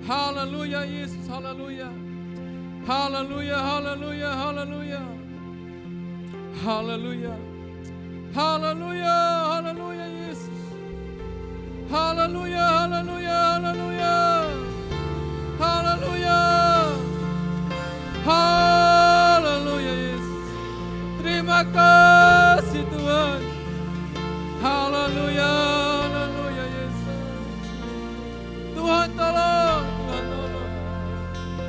Haleluya Yesus, haleluya. Haleluya, haleluya, haleluya. Haleluya. Haleluya, haleluya Yesus. Haleluya, haleluya, haleluya. Haleluya. Haleluya Yesus. Terima kasih Tuhan. Haleluya, haleluya Yesus. Tuhan tolong, Tuhan tolong.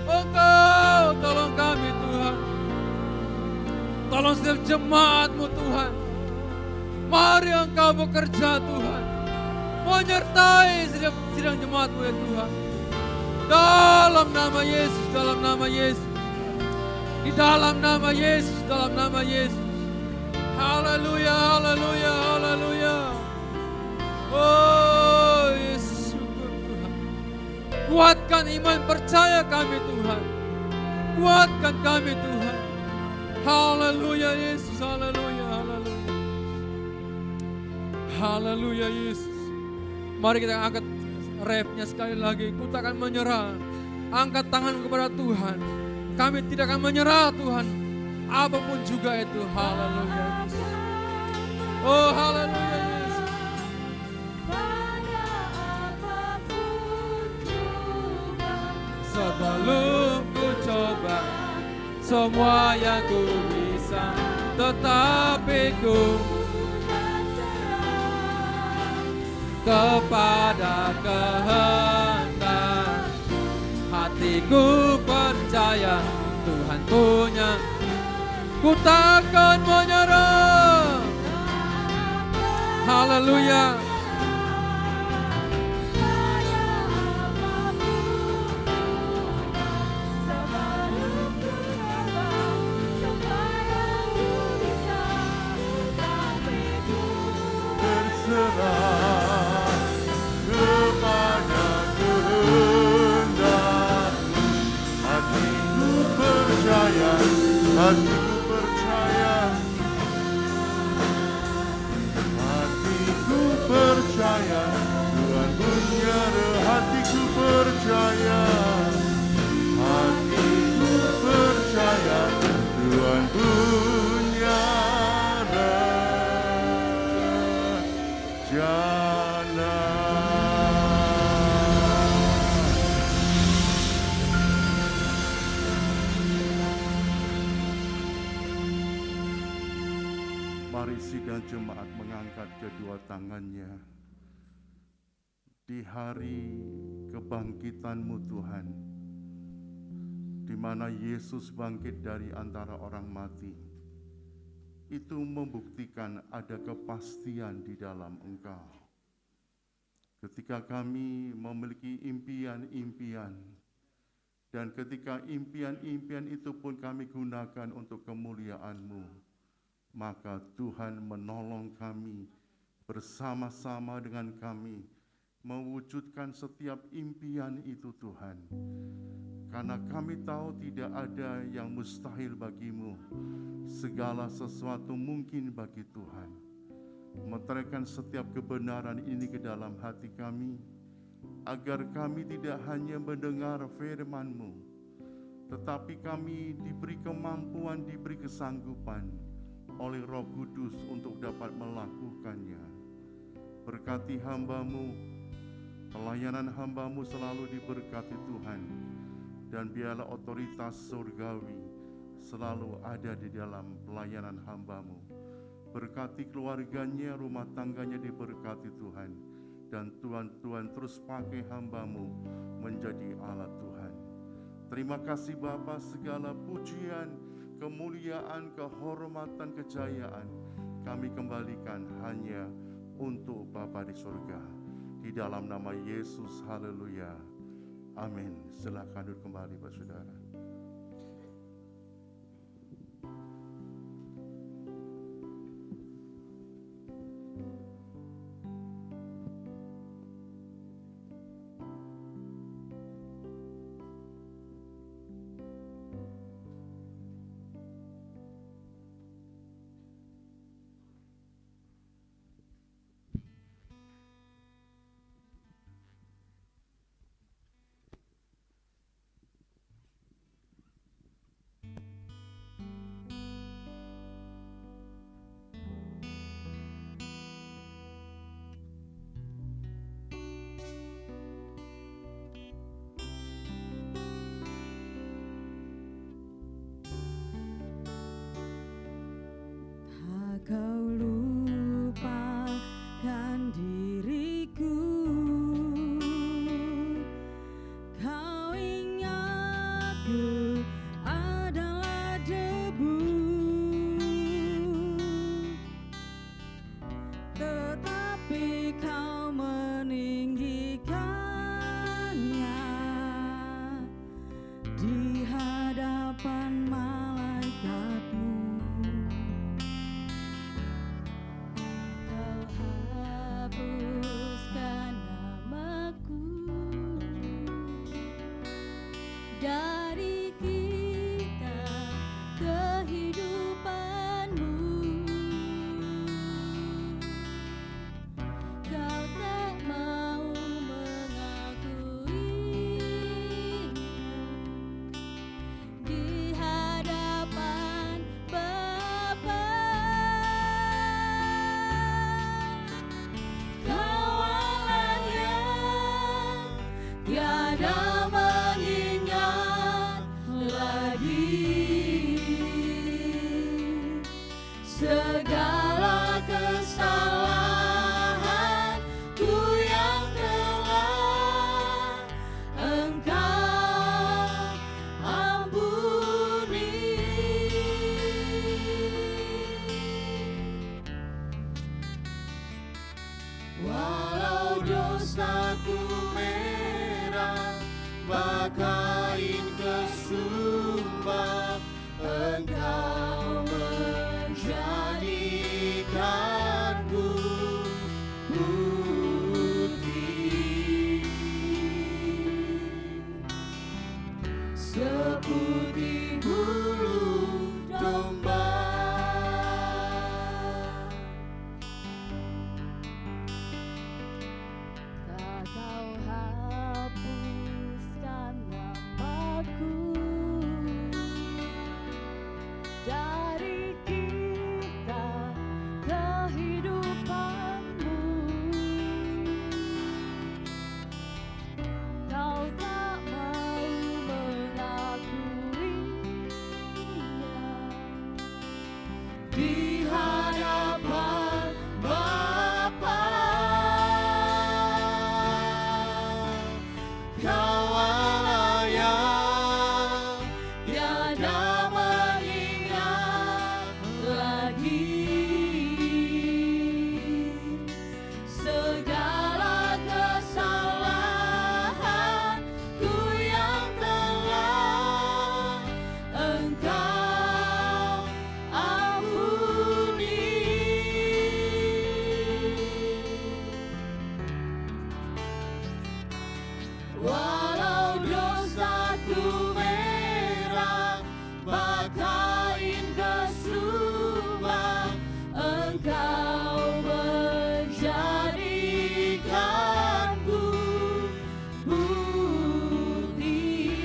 Engkau tolong kami Tuhan. Tolong setiap jemaat-Mu Tuhan. Mari Engkau bekerja Tuhan. Menyertai setiap sidang jemaat-Mu ya Tuhan. Dalam nama Yesus, dalam nama Yesus. Di dalam nama Yesus, dalam nama Yesus. Haleluya, haleluya, haleluya. Oh Yesus, syukur Tuhan. Kuatkan iman percaya kami Tuhan. Kuatkan kami Tuhan. Haleluya Yesus, haleluya, haleluya. Haleluya Yesus. Mari kita angkat refnya sekali lagi. Ku tak akan menyerah. Angkat tangan kepada Tuhan. Kami tidak akan menyerah Tuhan. Apapun juga itu. Haleluya Yesus. Oh haleluya Yesus. Sebelum ku coba semua yang ku bisa, tetapi ku kepada kehendak hatiku percaya Tuhan punya. Ku takkan menyerah. Haleluya. Berserah kepada kehendak hatiku percaya, hatiku percaya, hatiku percaya Tuhan punya, hatiku percaya, hatiku percaya Tuhan punya rencana. Mari sidang jemaat mengangkat kedua tangannya. Di hari kebangkitan-Mu Tuhan, di mana Yesus bangkit dari antara orang mati, itu membuktikan ada kepastian di dalam Engkau. Ketika kami memiliki impian-impian, dan ketika impian-impian itu pun kami gunakan untuk kemuliaan-Mu, maka Tuhan menolong kami bersama-sama dengan kami mewujudkan setiap impian itu Tuhan. Karena kami tahu tidak ada yang mustahil bagi-Mu. Segala sesuatu mungkin bagi Tuhan. Meteraikan setiap kebenaran ini ke dalam hati kami, agar kami tidak hanya mendengar firman-Mu, tetapi kami diberi kemampuan, diberi kesanggupan oleh Roh Kudus untuk dapat melakukannya. Berkati hamba-Mu, pelayanan hamba-Mu selalu diberkati Tuhan, dan biarlah otoritas surgawi selalu ada di dalam pelayanan hamba-Mu. Berkati keluarganya, rumah tangganya diberkati Tuhan, dan Tuhan terus pakai hamba-Mu menjadi alat Tuhan. Terima kasih Bapa, segala pujian, kemuliaan, kehormatan, kejayaan kami kembalikan hanya untuk Bapa di surga. Di dalam nama Yesus, haleluya. Amin. Silakan duduk kembali Pak Saudara. Kau lupakan diriku, kau ingatku adalah debu, tetapi kau meninggikannya di hadapan malaikat-Mu. segala kesalahanku yang telah Engkau ampuni. Walau dosaku merah bagaikan kesumba, Engkau menjadikanku putih seputih bulu domba. Tak kau hapuskan namaku dari kita kehidupanmu. Kau tak mau mengakuinya di hadapan Bapa. Kau Allah yang tiada mengingat lagi segala kesalahanku yang telah Engkau ampuni. Walau dosaku merah bagaikan kesumba, Engkau menjadikanku putih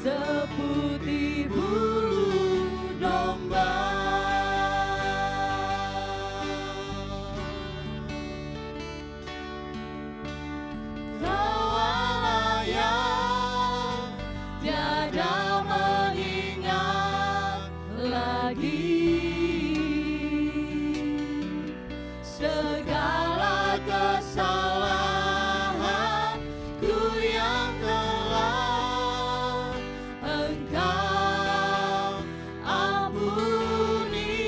seputih bulu domba. Kau Allah yang tiada mengingat lagi segala kesalahanku yang telah Engkau ampuni.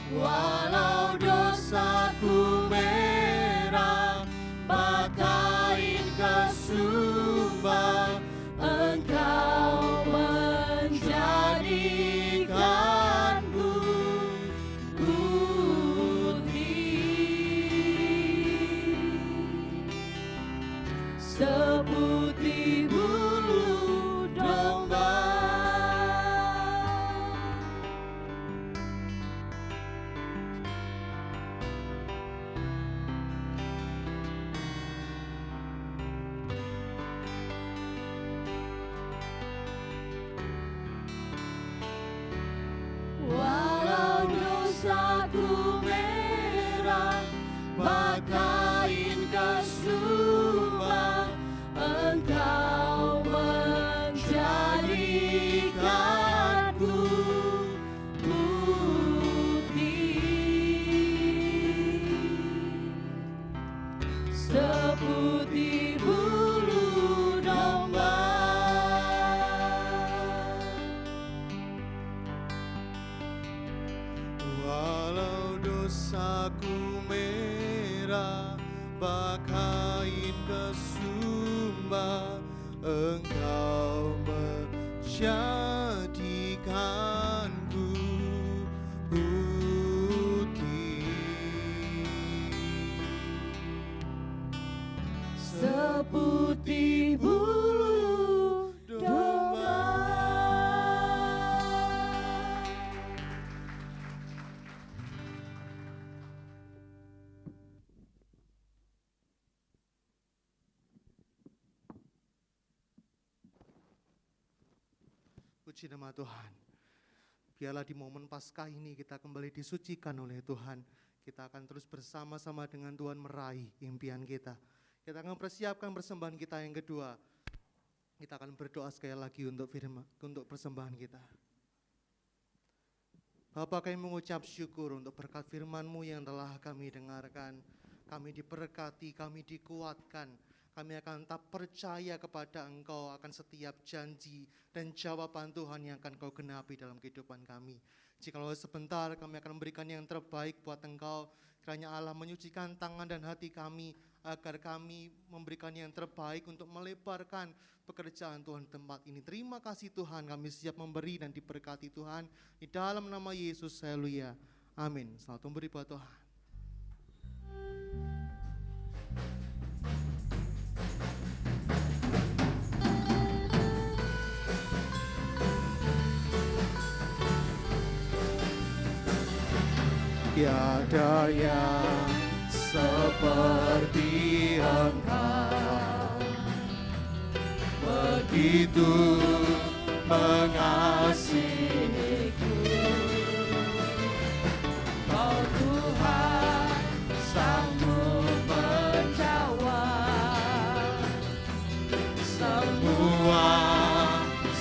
Walau dosaku merah bagaikan kesumba, Engkau menjadikanku putih seputih bulu domba. Walau dosaku merah bagaikan kesumba, Engkau menjadikanku putih seputih bulu domba. Walau dosaku merah bagaikan kesumba, Engkau menjadikanku putih seputih bulu domba. Puji nama Tuhan. Biarlah di momen Paskah ini kita kembali disucikan oleh Tuhan. Kita akan terus bersama-sama dengan Tuhan meraih impian kita. Kita akan persiapkan persembahan kita yang kedua. Kita akan berdoa sekali lagi untuk persembahan kita. Bapa, kami mengucap syukur untuk berkat firman-Mu yang telah kami dengarkan. Kami diberkati, kami dikuatkan. Kami akan tetap percaya kepada Engkau akan setiap janji dan jawaban Tuhan yang akan Kau genapi dalam kehidupan kami. Jikalau sebentar kami akan memberikan yang terbaik buat Engkau, kiranya Allah menyucikan tangan dan hati kami, agar kami memberikan yang terbaik untuk melebarkan pekerjaan Tuhan di tempat ini. Terima kasih Tuhan, kami siap memberi dan diberkati Tuhan. Di dalam nama Yesus, haleluya. Amin. Selamat memberi buat Tuhan. Tiada yang seperti Engkau, begitu mengasihiku. Kau Tuhan sanggup menjawab semua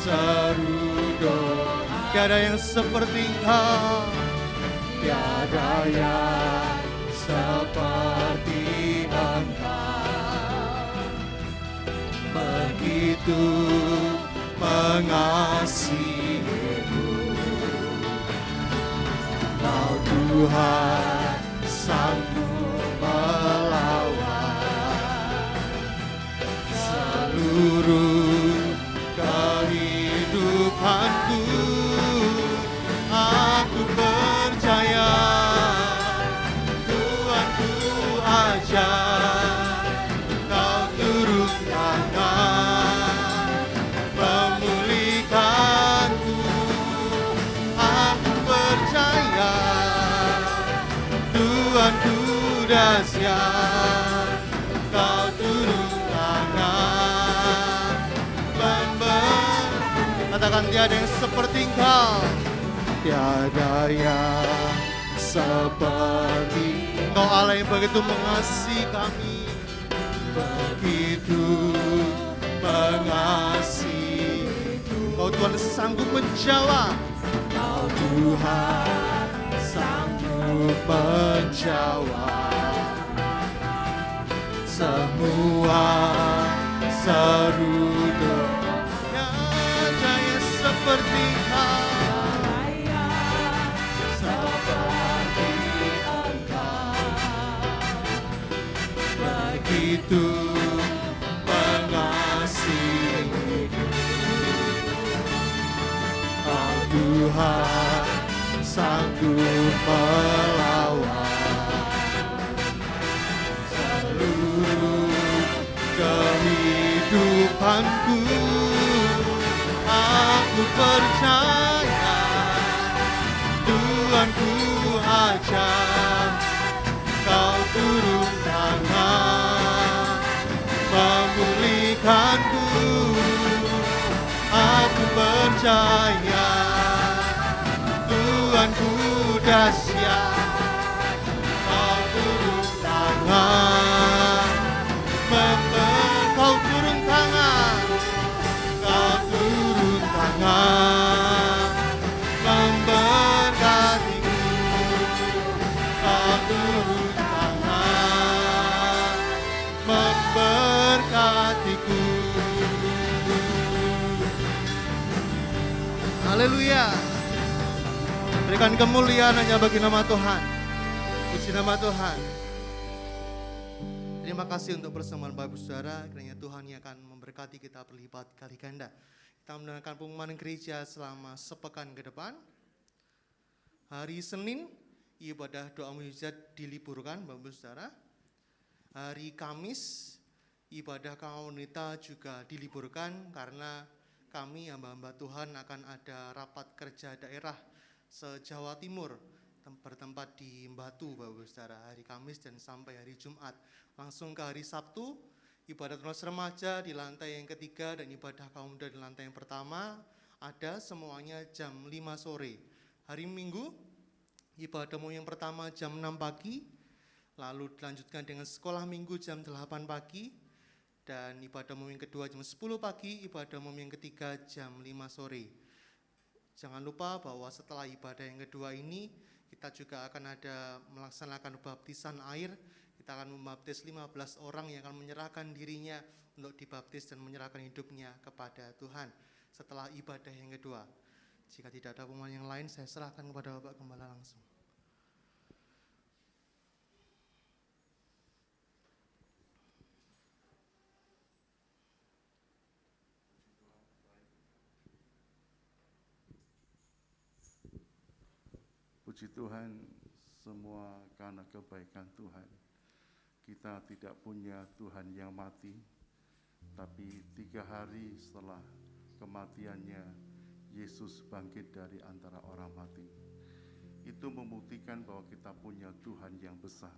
seru doa. Tiada yang seperti Engkau, tiada yang seperti Engkau, begitu mengasihiku. Kau Tuhan sanggup melawan seluruh kehidupanku. Aku percaya Tuhanku ajar, Kau turun tangan memulihkanku. Aku percaya Tuhanku dahsyat, Kau turun tangan katakan tiada yang seperti Engkau. Tiada yang seperti Engkau, Allah yang begitu mengasihi kami, begitu mengasihi. Kau Tuhan sanggup menjawab, Kau Tuhan sanggup menjawab semua seru doa. Tiada yang seperti Engkau, begitu mengasihiku. Kau Tuhan sanggup melawan seluruh kehidupanku. Aku percaya Tuhanku ajar, Kau turun tangan memulihkanku. Aku percaya Tuhanku dahsyat, Kau turun tangan Kau turun tangan, Kau turun tangan memberkatiku. Kau turun tangan memberkatiku. Haleluya. Berikan kemuliaan hanya bagi nama Tuhan. Puji nama Tuhan. Terima kasih untuk persembahan Bapak Saudara. Kiranya Tuhan yang akan memberkati kita berlipat kali ganda. Kita mendengarkan pengumuman gereja selama sepekan ke depan. Hari Senin ibadah doa mujizat diliburkan Bapak Saudara. Hari Kamis ibadah kaum wanita juga diliburkan karena kami hamba-hamba Tuhan akan ada rapat kerja daerah se-Jawa Timur bertempat di Batu Bapak Saudara hari Kamis dan sampai hari Jumat. Langsung ke hari Sabtu ibadah tunas remaja di lantai yang ketiga dan ibadah kaum muda di lantai yang pertama ada semuanya jam 5 sore. Hari Minggu ibadah yang pertama jam 6 pagi, Lalu dilanjutkan dengan sekolah minggu jam 8 pagi. Dan ibadah umum yang kedua jam 10 pagi, ibadah umum yang ketiga jam 5 sore. Jangan lupa bahwa setelah ibadah yang kedua ini, kita juga akan ada melaksanakan baptisan air. Kita akan membaptis 15 orang yang akan menyerahkan dirinya untuk dibaptis dan menyerahkan hidupnya kepada Tuhan setelah ibadah yang kedua. Jika tidak ada pengumuman yang lain, saya serahkan kepada Bapak Gembala langsung. Puji Tuhan, semua karena kebaikan Tuhan. Kita tidak punya Tuhan yang mati, tapi 3 hari setelah kematiannya, Yesus bangkit dari antara orang mati. Itu membuktikan bahwa kita punya Tuhan yang besar,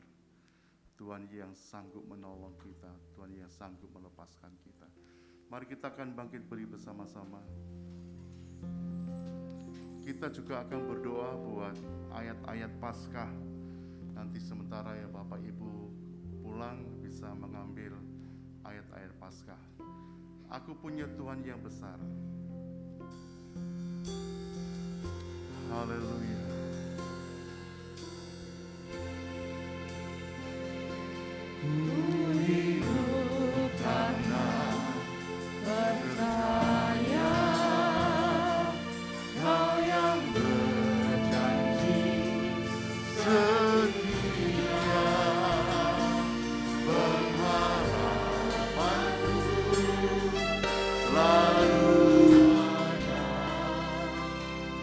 Tuhan yang sanggup menolong kita, Tuhan yang sanggup melepaskan kita. Mari kita akan bangkit beri bersama-sama. Kita juga akan berdoa buat ayat-ayat Paskah. Nanti sementara ya Bapak Ibu pulang bisa mengambil ayat-ayat Paskah. Aku punya Tuhan yang besar. Haleluya. Ku hidup karena percaya Kau yang berjanji setia, pengharapanku selalu ada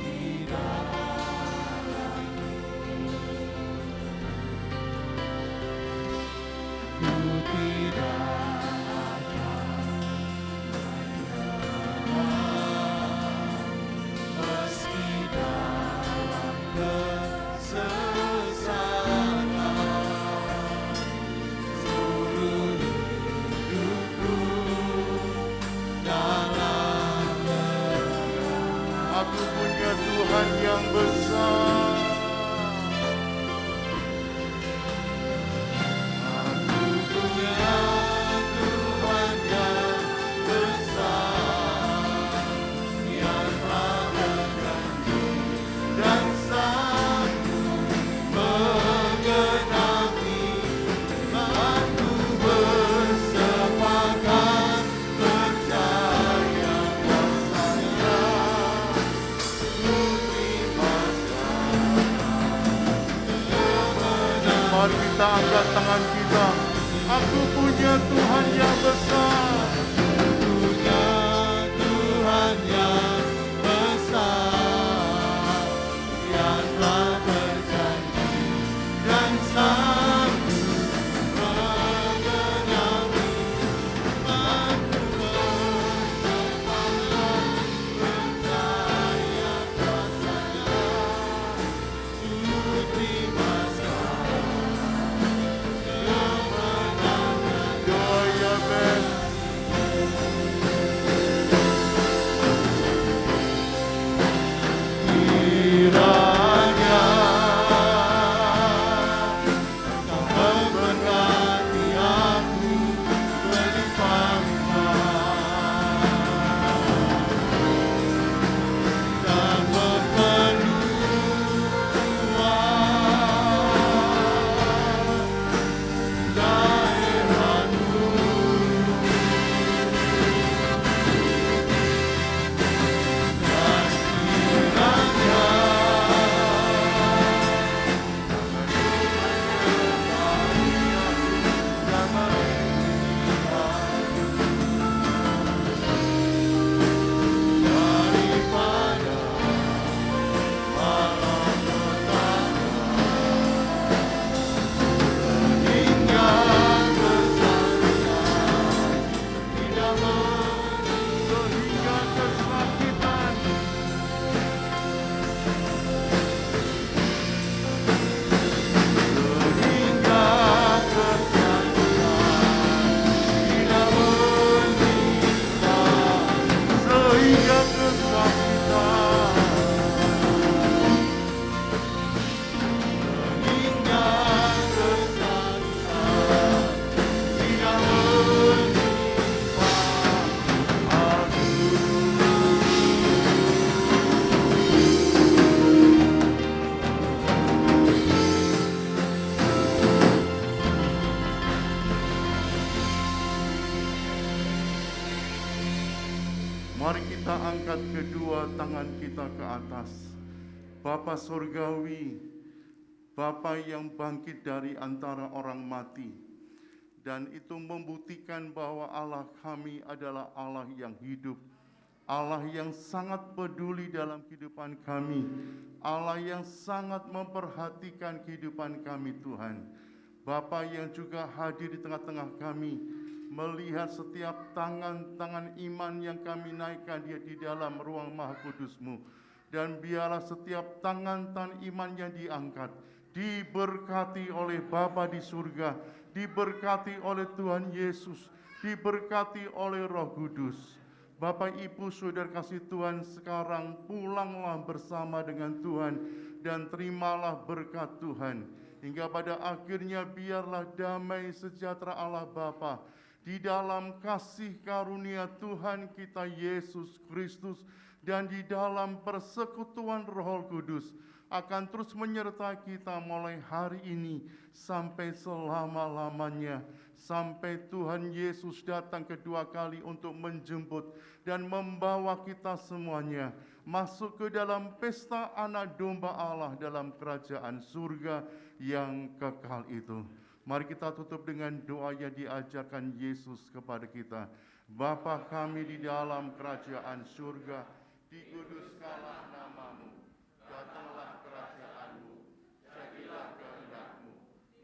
di dalammu. Ku tidak meski dalam kesesatan, seluruh hidupku dalam terang. Aku punya Tuhan yang besar. Aku punya Tuhan yang besar, yang telah berjanji dan sanggup menggenapi. Aku bersepakat percaya kuasanya, ku terima Mari kita angkat kedua tangan kita ke atas. Bapa Surgawi, Bapa yang bangkit dari antara orang mati, dan itu membuktikan bahwa Allah kami adalah Allah yang hidup, Allah yang sangat peduli dalam kehidupan kami, Allah yang sangat memperhatikan kehidupan kami Tuhan. Bapa yang juga hadir di tengah-tengah kami, melihat setiap tangan-tangan iman yang kami naikkan di dalam ruang Maha Kudus-Mu. Dan biarlah setiap tangan-tangan iman yang diangkat diberkati oleh Bapa di surga, diberkati oleh Tuhan Yesus, diberkati oleh Roh Kudus. Bapak Ibu Saudara kasih Tuhan, sekarang pulanglah bersama dengan Tuhan dan terimalah berkat Tuhan. Hingga pada akhirnya biarlah damai sejahtera Allah Bapa di dalam kasih karunia Tuhan kita Yesus Kristus dan di dalam persekutuan Roh Kudus akan terus menyertai kita mulai hari ini sampai selama-lamanya, sampai Tuhan Yesus datang kedua kali untuk menjemput dan membawa kita semuanya masuk ke dalam pesta anak domba Allah dalam kerajaan surga yang kekal itu. Mari kita tutup dengan doa yang diajarkan Yesus kepada kita. Bapa kami di dalam kerajaan surga, dikuduskanlah namamu, datanglah kerajaanmu, jadilah kehendak-Mu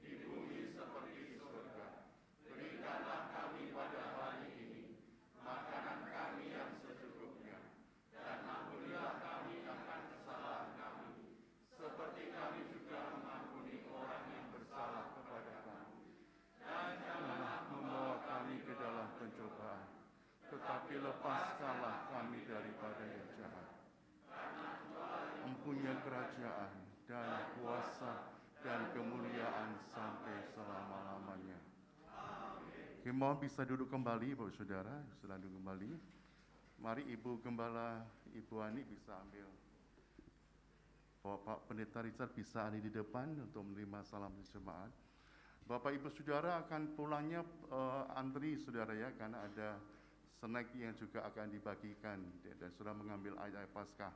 di bumi seperti surga. Berikanlah kami pada hari ini makanan kami yang secukupnya, dan ampunilah kami akan kesalahan kami, seperti kami juga mengampuni orang yang bersalah kepada kami. Dan janganlah membawa kami ke dalam pencobaan, tetapi lepaskanlah kami daripada yang jahat. Empunya kerajaan dan kuasa dan kemuliaan sampai selama-lamanya. Oke, mohon bisa duduk kembali Bapak Saudara, sudah duduk kembali. Mari Ibu Gembala, Ibu Ani bisa ambil. Bapak Pendeta Richard bisa ada di depan untuk menerima salam jemaat. Bapak Ibu Saudara akan pulangnya antri Saudara ya, karena ada snack yang juga akan dibagikan dan sudah mengambil ayat Paskah.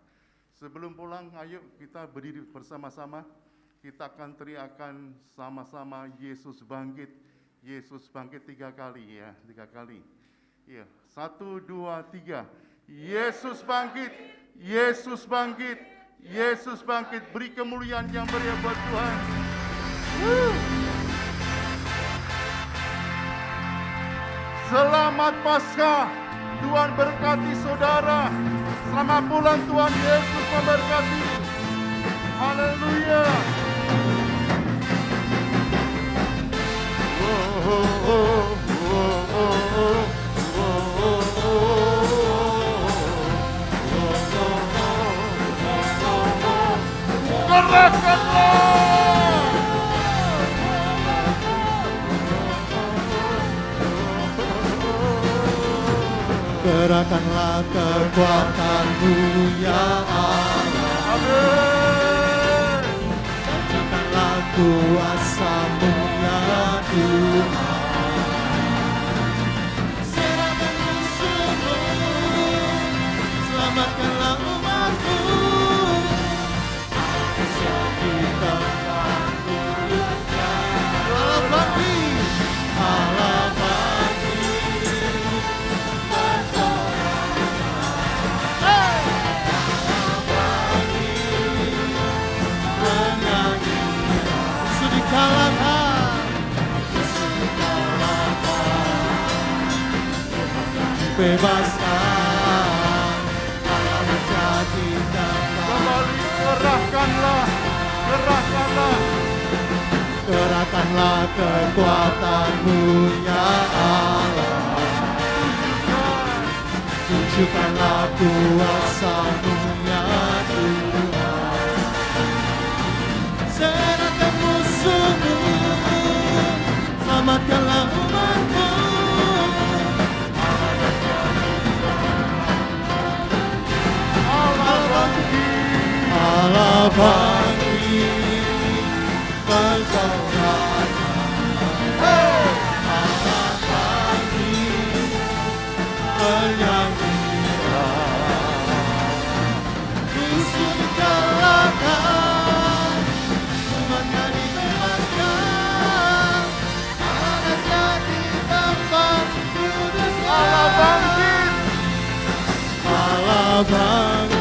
Sebelum pulang, ayo kita berdiri bersama-sama. Kita akan teriakan sama-sama Yesus bangkit. Yesus bangkit 3 kali ya, 3 kali. Iya, 1, 2, 3. Yesus bangkit, Yesus bangkit, Yesus bangkit. Beri kemuliaan yang meriah buat Tuhan. Selamat Paskah, Tuhan berkati saudara. Selamat pulang, Tuhan Yesus memberkati. Haleluya. Gerakkanlah kekuatan-Mu ya Allah. Amin. Tunjukkanlah kuasa-Mu ya Tuhan. Serahkan musuh-Mu, selamatkanlah umat-Mu. Kita Allah bangkit, Allah bebaskan, Allah menjadi dapat. Kembali gerahkanlah, gerahkanlah. Gerakkanlah kekuatan-Mu ya Allah. Tunjukkanlah kuasa-Mu ya Tuhan. Serahkan musuh-Mu, selamatkanlah umat-Mu. Allah bangkit, bersorak. Allah bangkit, bernyanyi. bangi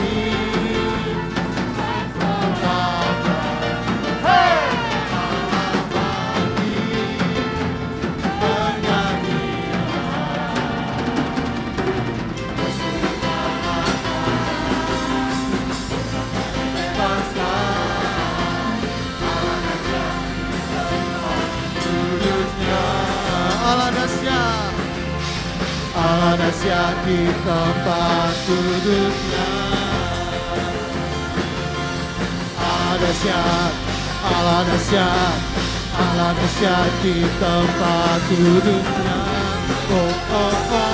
Allah dahsyat di tempat duduknya. Allah dahsyat, Allah dahsyat, Allah dahsyat di tempat duduknya. Oh, oh, oh.